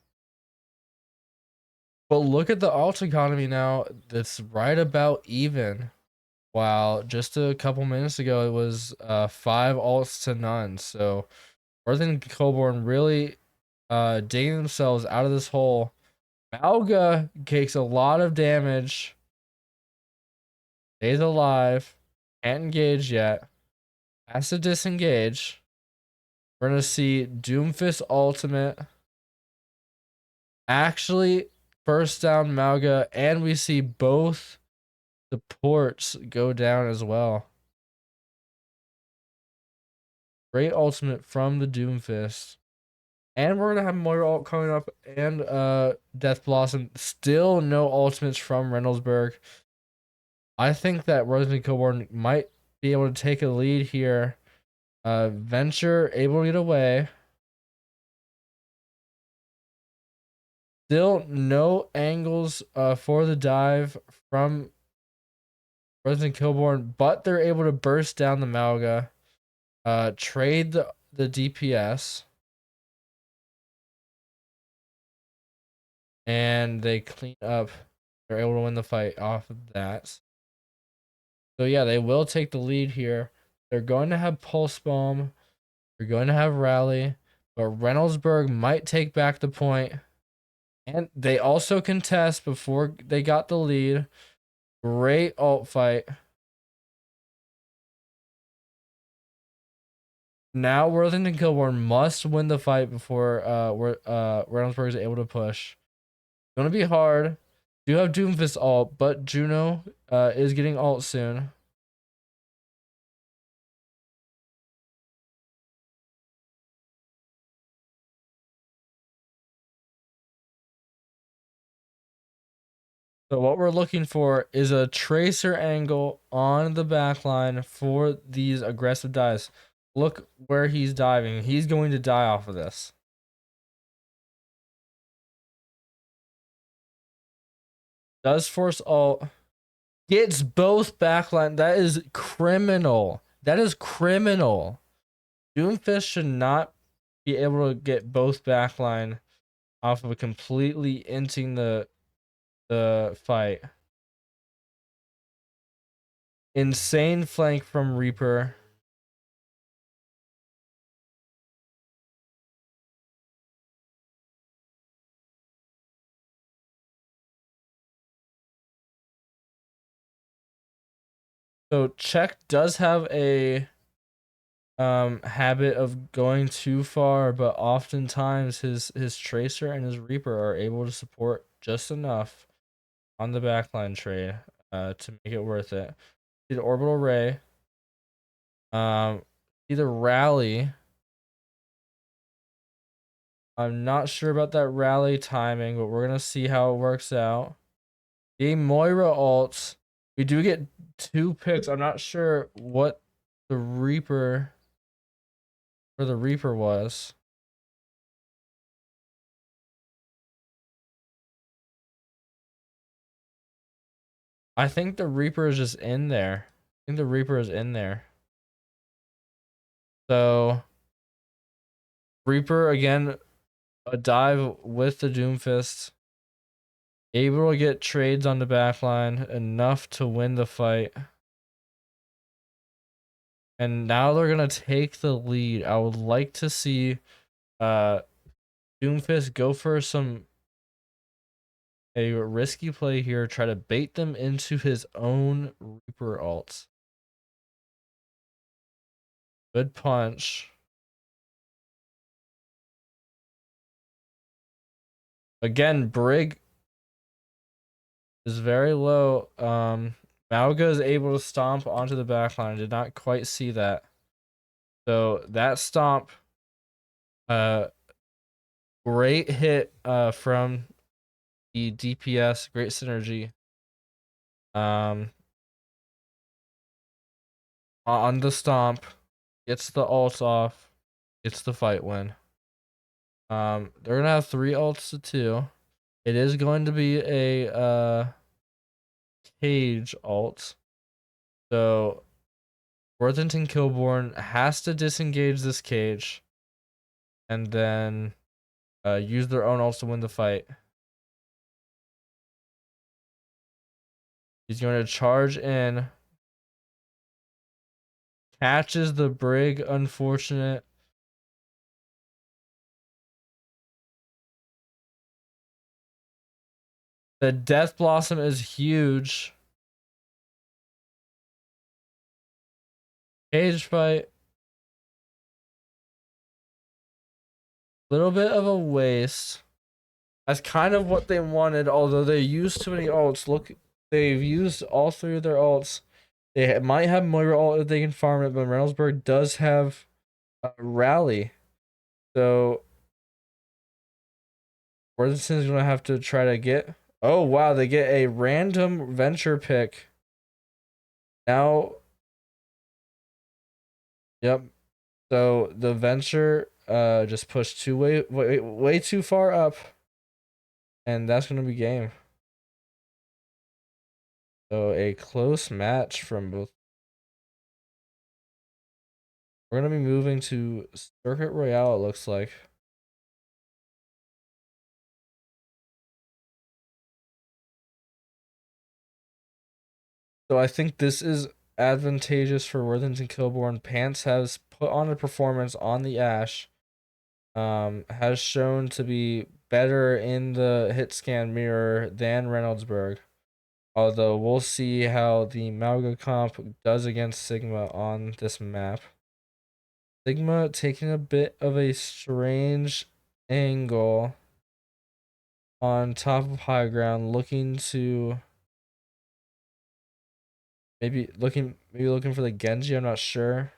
But look at the alt economy now. That's right about even. While just a couple minutes ago it was 5 alts to none. So Worthington Kilborn really digging themselves out of this hole. Malga takes a lot of damage. Stays alive. Can't engage yet. Has to disengage. We're gonna see Doomfist ultimate. Actually, first down Malga, and we see both supports go down as well. Great ultimate from the Doomfist. And we're gonna have Moira ult coming up and Death Blossom. Still no ultimates from Reynoldsburg. I think that Worthington Kilborn might be able to take a lead here. Venture able to get away. Still no angles for the dive from Worthington Kilborn, but they're able to burst down the Malga. Trade the DPS. And they clean up. They're able to win the fight off of that. So yeah, they will take the lead here. They're going to have Pulse Bomb. They're going to have Rally. But Reynoldsburg might take back the point. And they also contest before they got the lead. Great ult fight. Now Worthington Kilborn must win the fight before Reynoldsburg is able to push. It's gonna be hard. Do have Doomfist ult, but Juno is getting ult soon. So what we're looking for is a tracer angle on the backline for these aggressive dives. Look where he's diving. He's going to die off of this. Does force ult. Gets both backline. That is criminal. That is criminal. Doomfist should not be able to get both backline off of a completely inting the fight. Insane flank from Reaper. So Czech does have a habit of going too far, but oftentimes his tracer and his Reaper are able to support just enough on the backline trade to make it worth it. See the orbital ray. See the rally. I'm not sure about that rally timing, but we're gonna see how it works out. The Moira ults. We do get 2 picks. I'm not sure what the Reaper was. I think the Reaper is just in there. I think the Reaper is in there. So Reaper again, a dive with the Doomfist. Able to get trades on the backline enough to win the fight. And now they're gonna take the lead. I would like to see Doomfist go for a risky play here, try to bait them into his own Reaper ults. Good punch. Again, Brig is very low. Mauga is able to stomp onto the backline. I did not quite see that. So that stomp, great hit from the DPS, great synergy. On the stomp, gets the ult off, gets the fight win. They're gonna have 3 ults to 2. It is going to be a cage ult. So Worthington Kilborn has to disengage this cage and then use their own ults to win the fight. He's going to charge in. Catches the Brig, unfortunate. The Death Blossom is huge. Cage fight. Little bit of a waste. That's kind of what they wanted, although they used too many ults. Look, they've used all 3 of their ults. They might have Moira ult if they can farm it, but Reynoldsburg does have a rally. So Worthington's gonna have to try to get. Oh wow, they get a random venture pick. Now, yep. So the venture just pushed way too far up, and that's gonna be game. So a close match from both. We're gonna be moving to Circuit Royale, it looks like. So I think this is advantageous for Worthington Kilborn. Pants has put on a performance on the Ashe. Has shown to be better in the hit scan mirror than Reynoldsburg. Although we'll see how the Mauga comp does against Sigma on this map. Sigma taking a bit of a strange angle on top of high ground, looking to maybe looking for the Genji, I'm not sure.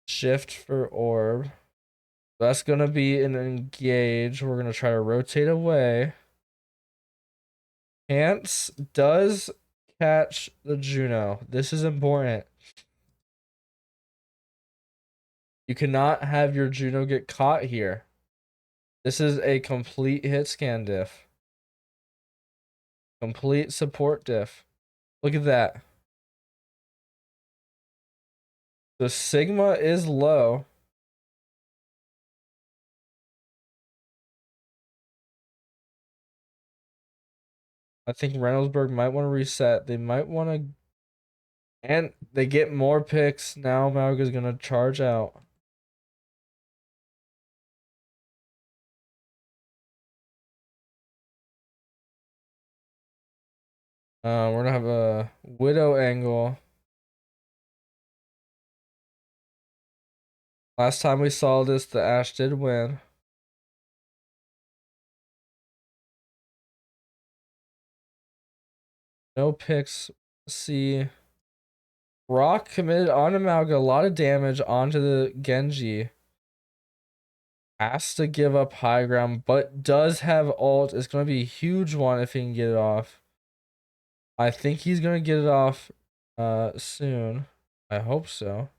Shift for orb. That's gonna be an engage. We're gonna try to rotate away. Pants does catch the Juno. This is important. You cannot have your Juno get caught here. This is a complete hit scan diff. Complete support diff. Look at that. The Sigma is low. I think Reynoldsburg might want to reset. They might want to. And they get more picks. Now Mauga's going to charge out. We're going to have a Widow angle. Last time we saw this, the Ashe did win. No picks. Let's see. Rock committed on Amalga a lot of damage onto the Genji. Has to give up high ground, but does have ult. It's going to be a huge one if he can get it off. I think he's going to get it off soon. I hope so.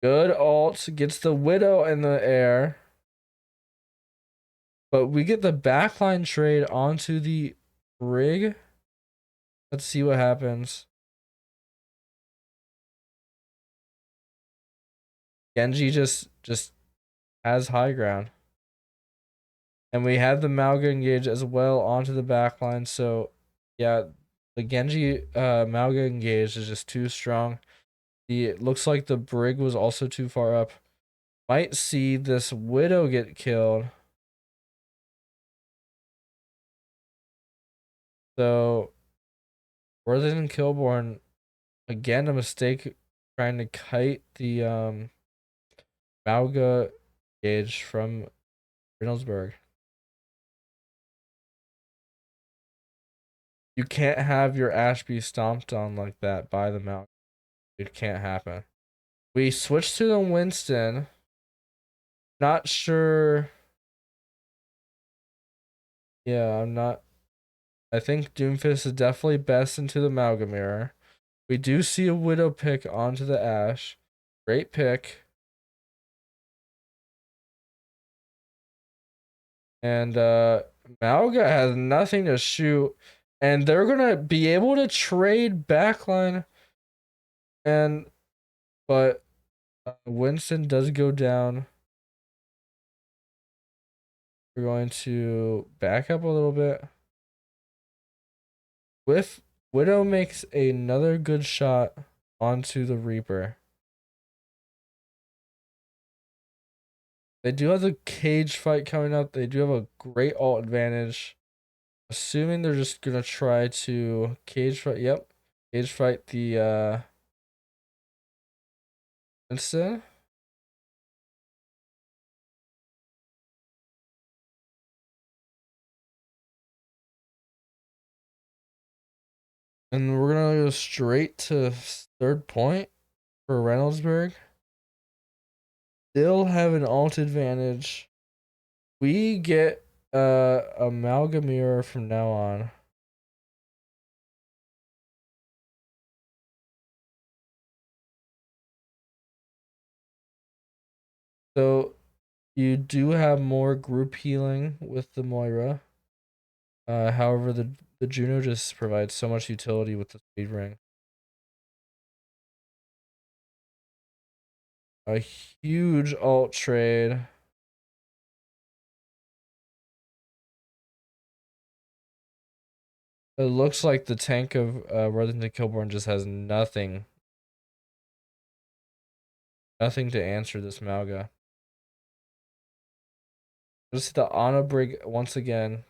Good ult. Gets the Widow in the air. But we get the backline trade onto the Brig. Let's see what happens. Genji just has high ground. And we have the Mauga engage as well onto the backline. So yeah, the Genji Mauga engage is just too strong. It looks like the Brig was also too far up. Might see this Widow get killed. So Worthington Kilborn, again a mistake trying to kite the Mauga gauge from Reynoldsburg. You can't have your Ash be stomped on like that by the Mauga. It can't happen. We switched to the Winston. Not sure. Yeah, I'm not. I think Doomfist is definitely best into the Mauga mirror. We do see a Widow pick onto the Ash. Great pick. And Mauga has nothing to shoot. And they're gonna be able to trade backline. But Winston does go down. We're going to back up a little bit. With Widow makes another good shot onto the Reaper. They do have the cage fight coming up. They do have a great ult advantage. Assuming they're just gonna try to cage fight. Yep. Cage fight the Winston. And we're gonna go straight to third point for Reynoldsburg. Still have an ult advantage. We get Amalgam mirror from now on. So you do have more group healing with the Moira. However, the Juno just provides so much utility with the speed ring. A huge ult trade. It looks like the tank of Worthington Kilborn just has nothing to answer this Malga. Just the Ana Brig once again.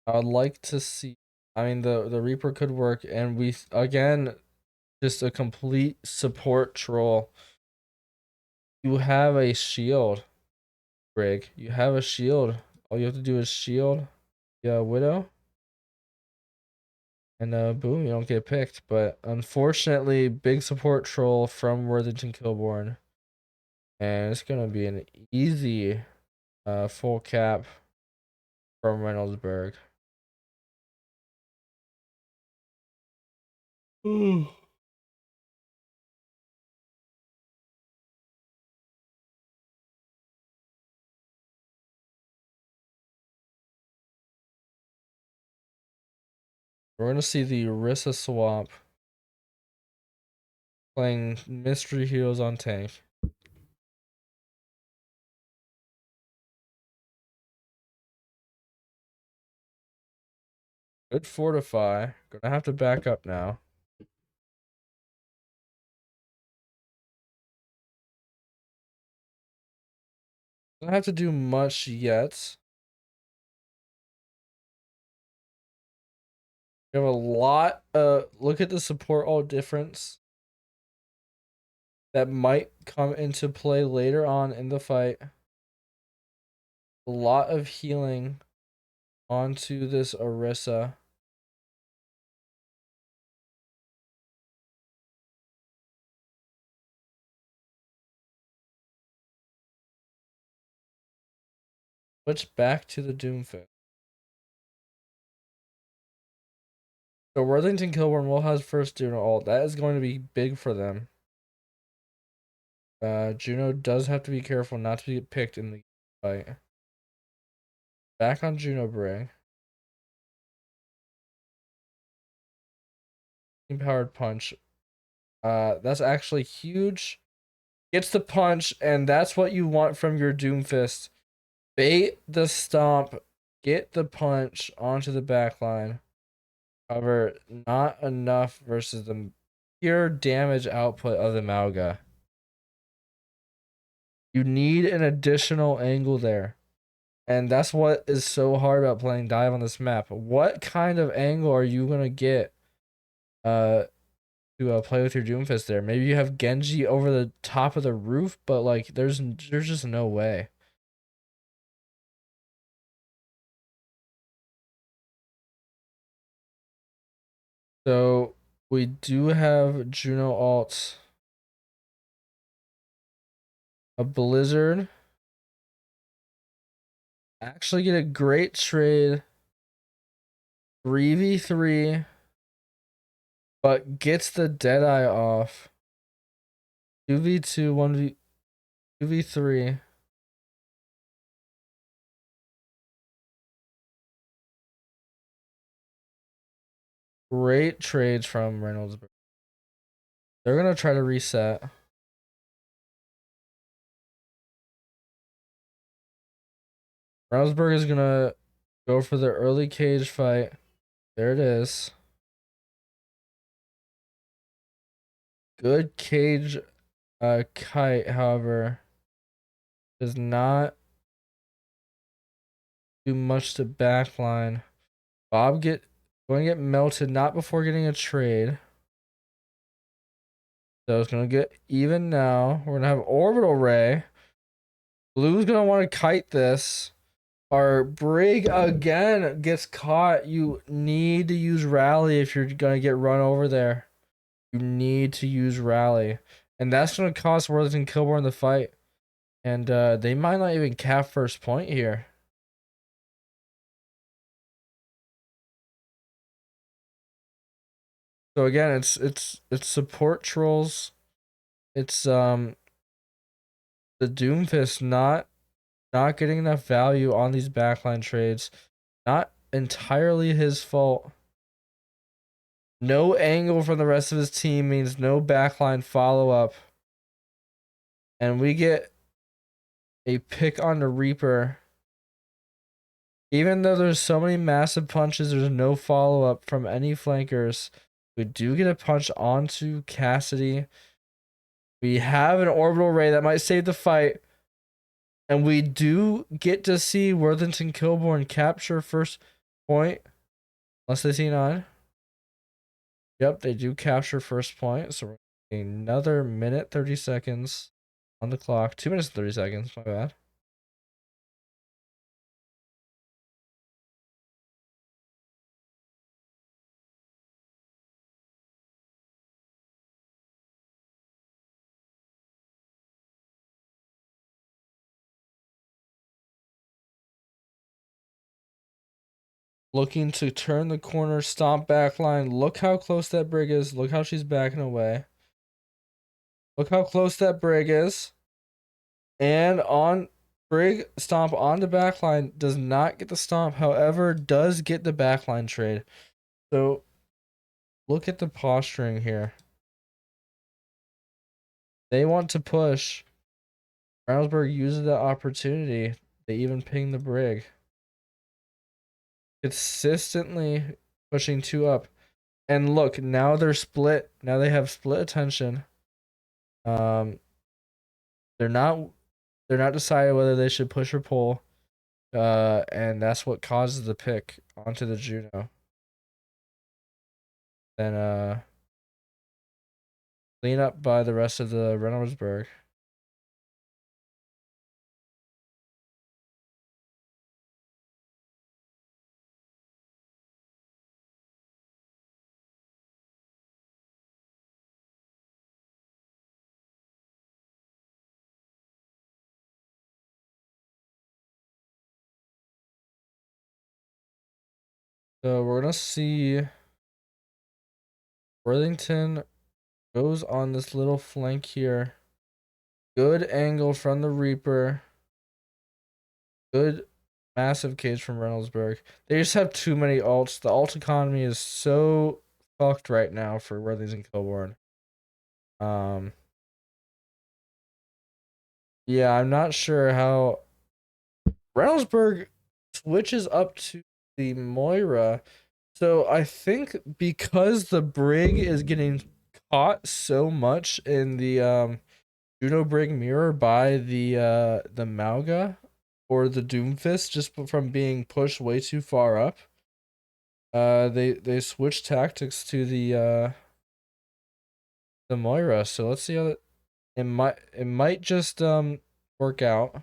I'd like to see. I mean, the Reaper could work, and we again just a complete support troll. You have a shield, Brig. You have a shield. All you have to do is shield. Yeah, Widow. And boom, you don't get picked. But unfortunately, big support troll from Worthington Kilborn. And it's gonna be an easy full cap from Reynoldsburg. We're gonna see the Orisa swap playing Mystery Heroes on tank. Good fortify. Gonna have to back up now. Don't have to do much yet. We have a lot. Look at the support all difference that might come into play later on in the fight. A lot of healing onto this Orisa. Switch back to the Doomfist. So Worthington Kilburn will have first Juno ult. That is going to be big for them. Juno does have to be careful not to get picked in the fight. Back on Juno Brig. Team powered punch. That's actually huge. Gets the punch, and that's what you want from your Doomfist. Bait the stomp, get the punch onto the back line. However, not enough versus the pure damage output of the Mauga. You need an additional angle there. And that's what is so hard about playing dive on this map. What kind of angle are you gonna get to play with your Doomfist there? Maybe you have Genji over the top of the roof, but like there's just no way. So we do have Juno alts. A Blizzard. Actually get a great trade. 3v3. But gets the Deadeye off. 2v2, 1v 2v3. Great trades from Reynolds. They're gonna try to reset. Reynoldsburg is gonna go for the early cage fight. There it is. Good cage kite, however, does not do much to backline. Bob going to get melted not before getting a trade. So it's gonna get even now. We're gonna have orbital ray. Blue's gonna want to kite this. Our Brig again gets caught. You need to use rally if you're gonna get run over there. You need to use rally. And that's gonna cost Worthington Kilburn the fight. And they might not even cap first point here. So again, it's support trolls. It's the Doomfist not getting enough value on these backline trades. Not entirely his fault. No angle from the rest of his team means no backline follow-up. And we get a pick on the Reaper. Even though there's so many massive punches, there's no follow-up from any flankers. We do get a punch onto Cassidy. We have an orbital ray that might save the fight. And we do get to see Worthington Kilburn capture first point. Unless they see 9. Yep, they do capture first point. So we're another minute 30 seconds on the clock. 2 minutes and 30 seconds, my bad. Looking to turn the corner, stomp back line. Look how close that Brig is. Look how she's backing away. Look how close that Brig is. And on Brig, stomp on the backline. Does not get the stomp. However, does get the backline trade. So look at the posturing here. They want to push. Brownsburg uses the opportunity. They even ping the Brig. Consistently pushing 2 up. And look, now they're split. Now they have split attention. They're not decided whether they should push or pull. And that's what causes the pick onto the Juno. Then clean up by the rest of the Reynoldsburg. So we're gonna see Worthington goes on this little flank here. Good angle from the Reaper. Good massive cage from Reynoldsburg. They just have too many alts. The alt economy is so fucked right now for Worthington Kilbourne. Yeah, I'm not sure how Reynoldsburg switches up to the Moira. So I think because the Brig is getting caught so much in the Juno Brig mirror by the Mauga or the Doomfist just from being pushed way too far up. They switched tactics to the Moira. So let's see how it might just work out.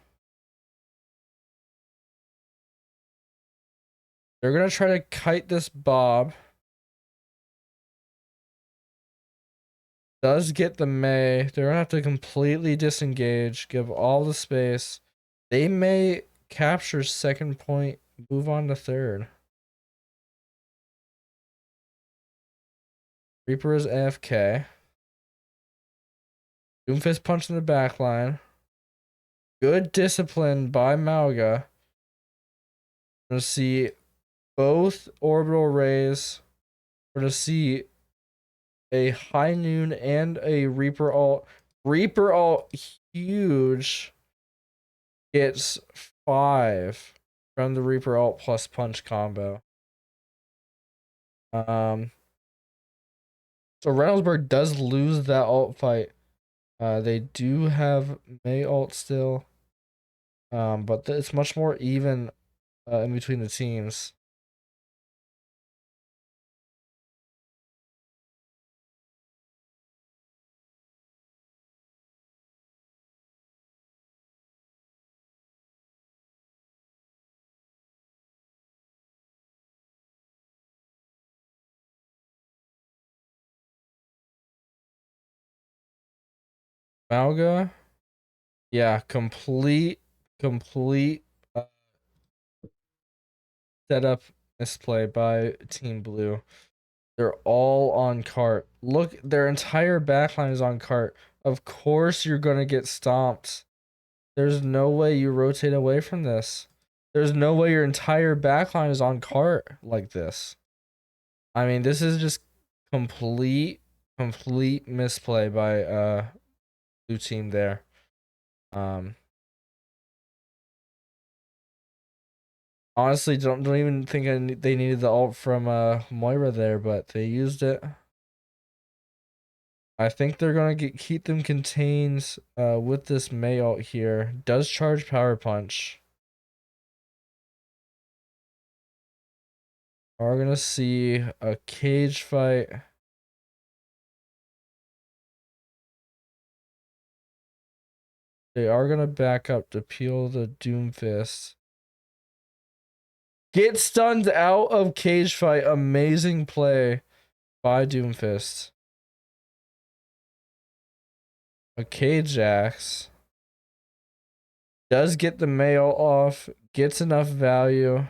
They're gonna try to kite this Bob. Does get the May. They're gonna have to completely disengage, give all the space. They may capture second point, move on to third. Reaper is AFK. Doomfist punch in the back line. Good discipline by Mauga. We're gonna see both orbital rays. We're gonna see a high noon and a Reaper alt. Reaper alt huge. Gets 5 from the Reaper alt plus punch combo. So Reynoldsburg does lose that alt fight. They do have May alt still. But it's much more even in between the teams. Malga, yeah, complete uh, setup misplay by Team Blue. They're all on cart. Look, their entire backline is on cart. Of course you're gonna get stomped. There's no way you rotate away from this. There's no way your entire backline is on cart like this. I mean, this is just complete misplay by blue team there. Um Honestly, don't even think they needed the ult from Moira there, but they used it. I think they're gonna keep them contained with this May ult here. Does charge power punch. Are gonna see a cage fight. They are gonna back up to peel the Doomfist. Get stunned out of cage fight. Amazing play by Doomfist. A cage axe. Does get the mail off. Gets enough value.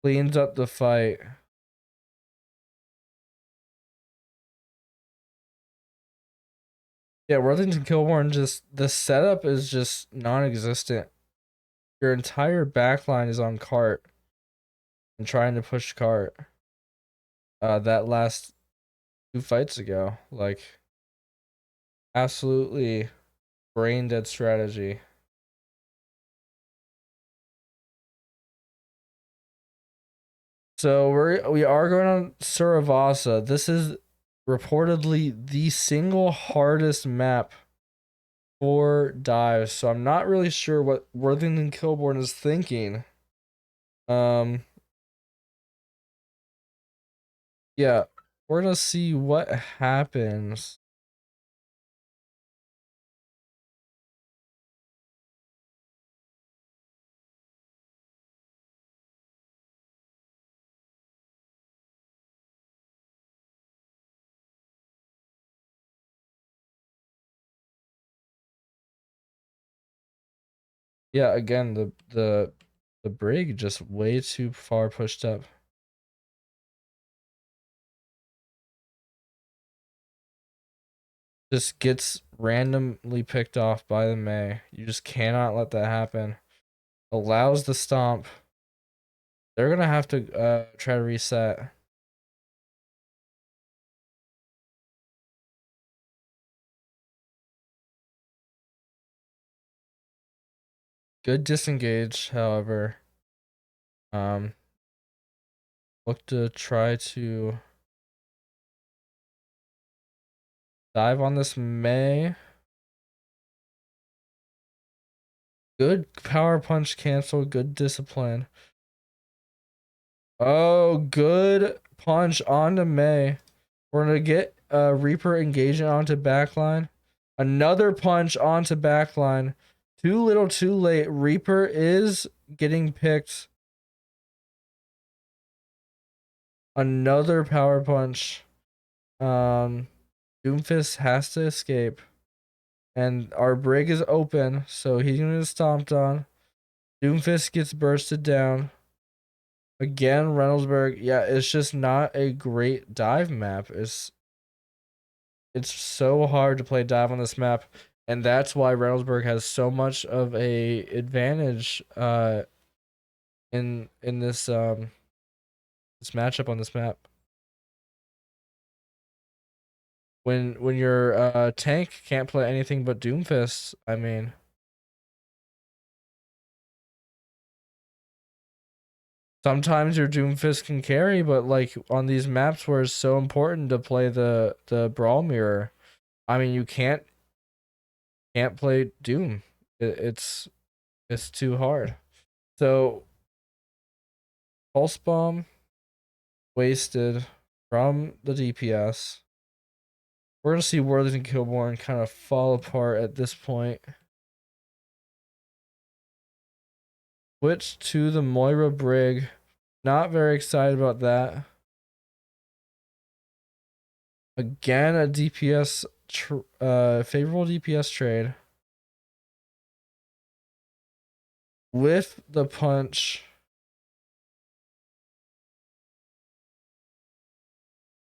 Cleans up the fight. Yeah, Worthington Kilbourne just the setup is just non-existent. Your entire backline is on cart and trying to push cart. That last 2 fights ago, like absolutely brain dead strategy. So we are going on Suravasa. This is reportedly the single hardest map for dives. So I'm not really sure what Worthington Kilbourne is thinking. Yeah, we're gonna see what happens. Yeah, again, the brig just way too far pushed up. just gets randomly picked off by the May. You just cannot let that happen. Allows the stomp. They're gonna have to try to reset. Good disengage, however. Look to try to dive on this May. Good power punch cancel. Good discipline. Oh, good punch onto May. We're gonna get Reaper engaging onto backline. Another punch onto backline. Too little, too late. Reaper is getting picked. Another power punch. Doomfist has to escape. And our brig is open, so he's gonna get stomped on. Doomfist gets bursted down. Again, Reynoldsburg. Yeah, it's just not a great dive map. It's so hard to play dive on this map, and that's why Reynoldsburg has so much of a advantage in this this matchup on this map. When your tank can't play anything but Doomfist, I mean, sometimes your Doomfist can carry, but like on these maps where it's so important to play the brawl mirror, I mean you can't play Doom. It's too hard. So pulse bomb wasted from the DPS. We're gonna see Worthington Kilborn kind of fall apart at this point. Switch to the Moira Brig. Not very excited about that. Again, a DPS favorable DPS trade. With the punch.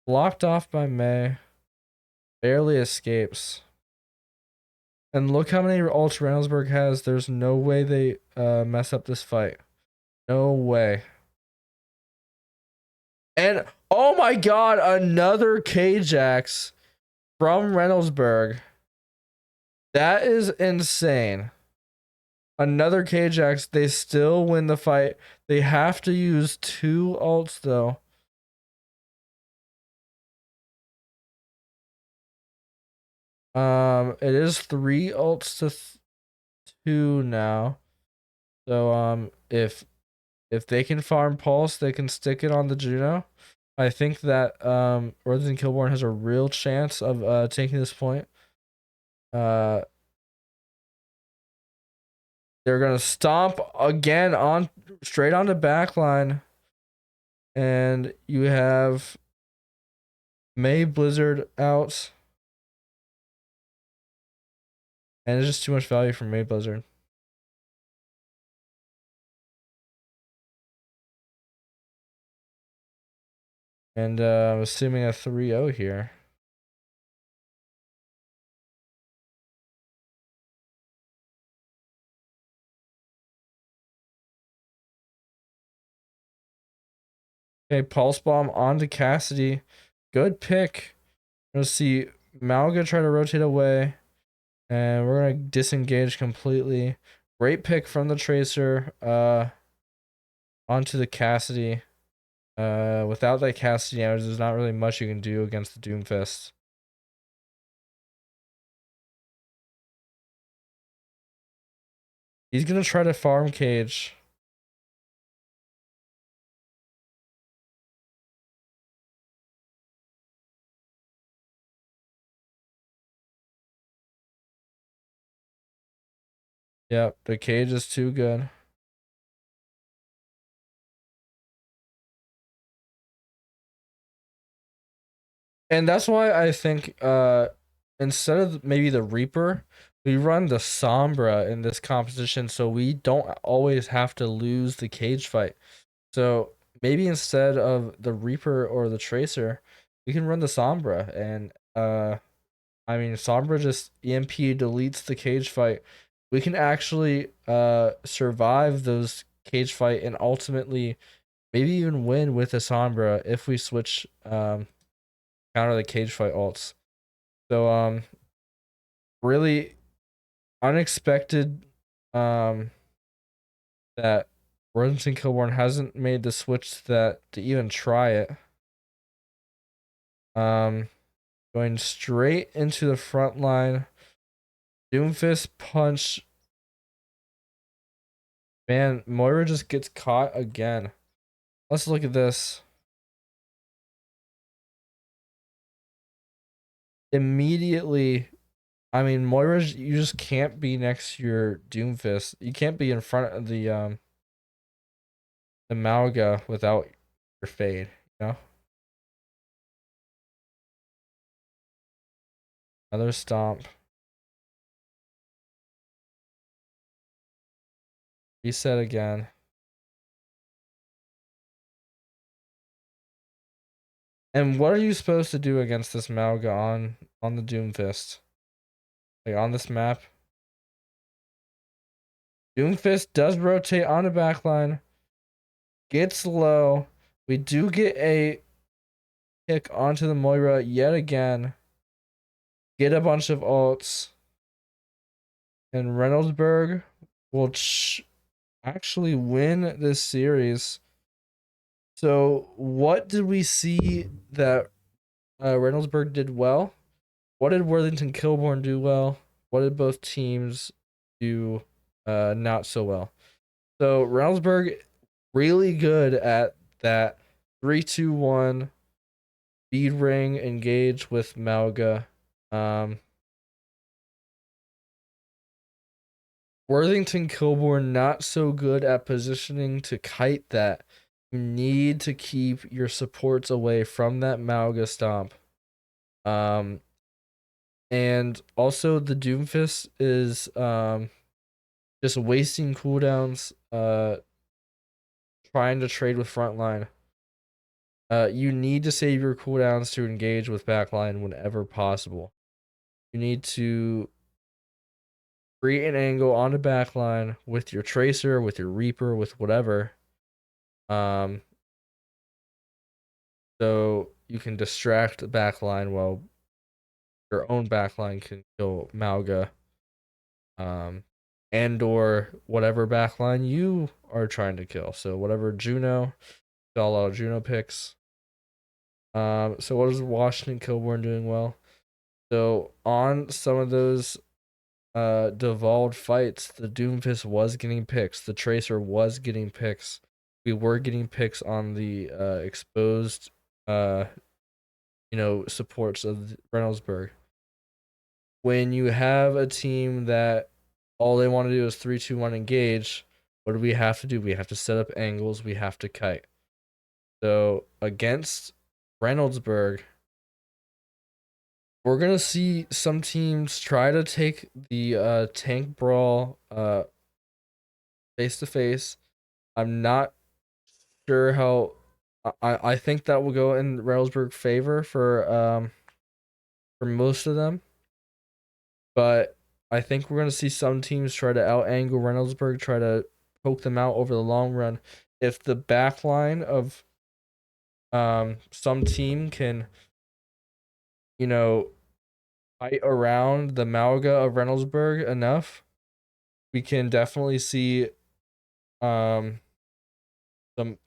Blocked off by May. Barely escapes. And look how many ults Reynoldsburg has. There's no way they mess up this fight. No way. And oh my god, another K-Jax from Reynoldsburg. That is insane. Another K-Jax. They still win the fight. They have to use 2 ults though. It is 3 ults to 2 now. So if they can farm Pulse, they can stick it on the Juno. I think that Worthington Kilborn has a real chance of taking this point. They're gonna stomp again on straight onto backline, and you have May Blizzard out, and it's just too much value for May Blizzard. And I'm assuming a 3-0 here. Okay, Pulse Bomb onto Cassidy. Good pick. We're gonna see Malga try to rotate away. And we're gonna disengage completely. Great pick from the Tracer. Onto the Cassidy. Without that Cassidy damage, there's not really much you can do against the Doomfist. He's gonna try to farm cage. Yep, the cage is too good. And that's why I think instead of maybe the Reaper, we run the Sombra in this composition so we don't always have to lose the cage fight. So maybe instead of the Reaper or the Tracer, we can run the Sombra and I mean, Sombra just EMP deletes the cage fight. We can actually survive those cage fight and ultimately maybe even win with a Sombra if we switch counter the cage fight ults. So really unexpected that Worthington Kilborn hasn't made the switch to even try it. Going straight into the front line. Doomfist punch. Man, Moira just gets caught again. Let's look at this. Immediately, I mean, Moira, you just can't be next to your Doomfist. You can't be in front of the Malga without your fade, you know? Another stomp. Reset again. And what are you supposed to do against this Malga on the Doomfist? Like on this map? Doomfist does rotate on the backline. Gets low. We do get a kick onto the Moira yet again. Get a bunch of ults. And Reynoldsburg will actually win this series. So, what did we see that Reynoldsburg did well? What did Worthington Kilborn do well? What did both teams do not so well? So, Reynoldsburg really good at that 3-2-1 speed ring engage with Malga. Worthington Kilborn not so good at positioning to kite that. You need to keep your supports away from that Malga stomp. And also the Doomfist is just wasting cooldowns, trying to trade with frontline. You need to save your cooldowns to engage with backline whenever possible. You need to create an angle on the backline with your Tracer, with your Reaper, with whatever. So you can distract the backline while your own backline can kill Malga. And or whatever backline you are trying to kill. So whatever Juno, got a lot of Juno picks. So what is Washington Kilborn doing well? So on some of those devolved fights, the Doomfist was getting picks, the Tracer was getting picks. We were getting picks on the exposed supports of Reynoldsburg. When you have a team that all they want to do is 3-2-1 engage, what do we have to do? We have to set up angles, we have to kite. So against Reynoldsburg, we're gonna see some teams try to take the tank brawl face to face. I'm not sure how. I think that will go in Reynoldsburg favor for most of them, but I think we're gonna see some teams try to out angle Reynoldsburg, try to poke them out over the long run. If the back line of some team can, fight around the Malga of Reynoldsburg enough, we can definitely see um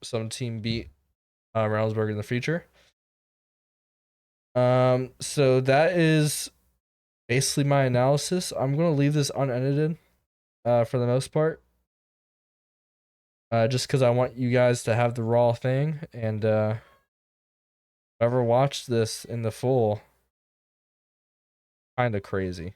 some team beat Reynoldsburg in the future. So that is basically my analysis. I'm gonna leave this unedited for the most part. Just because I want you guys to have the raw thing, and whoever watched this in the full, kind of crazy.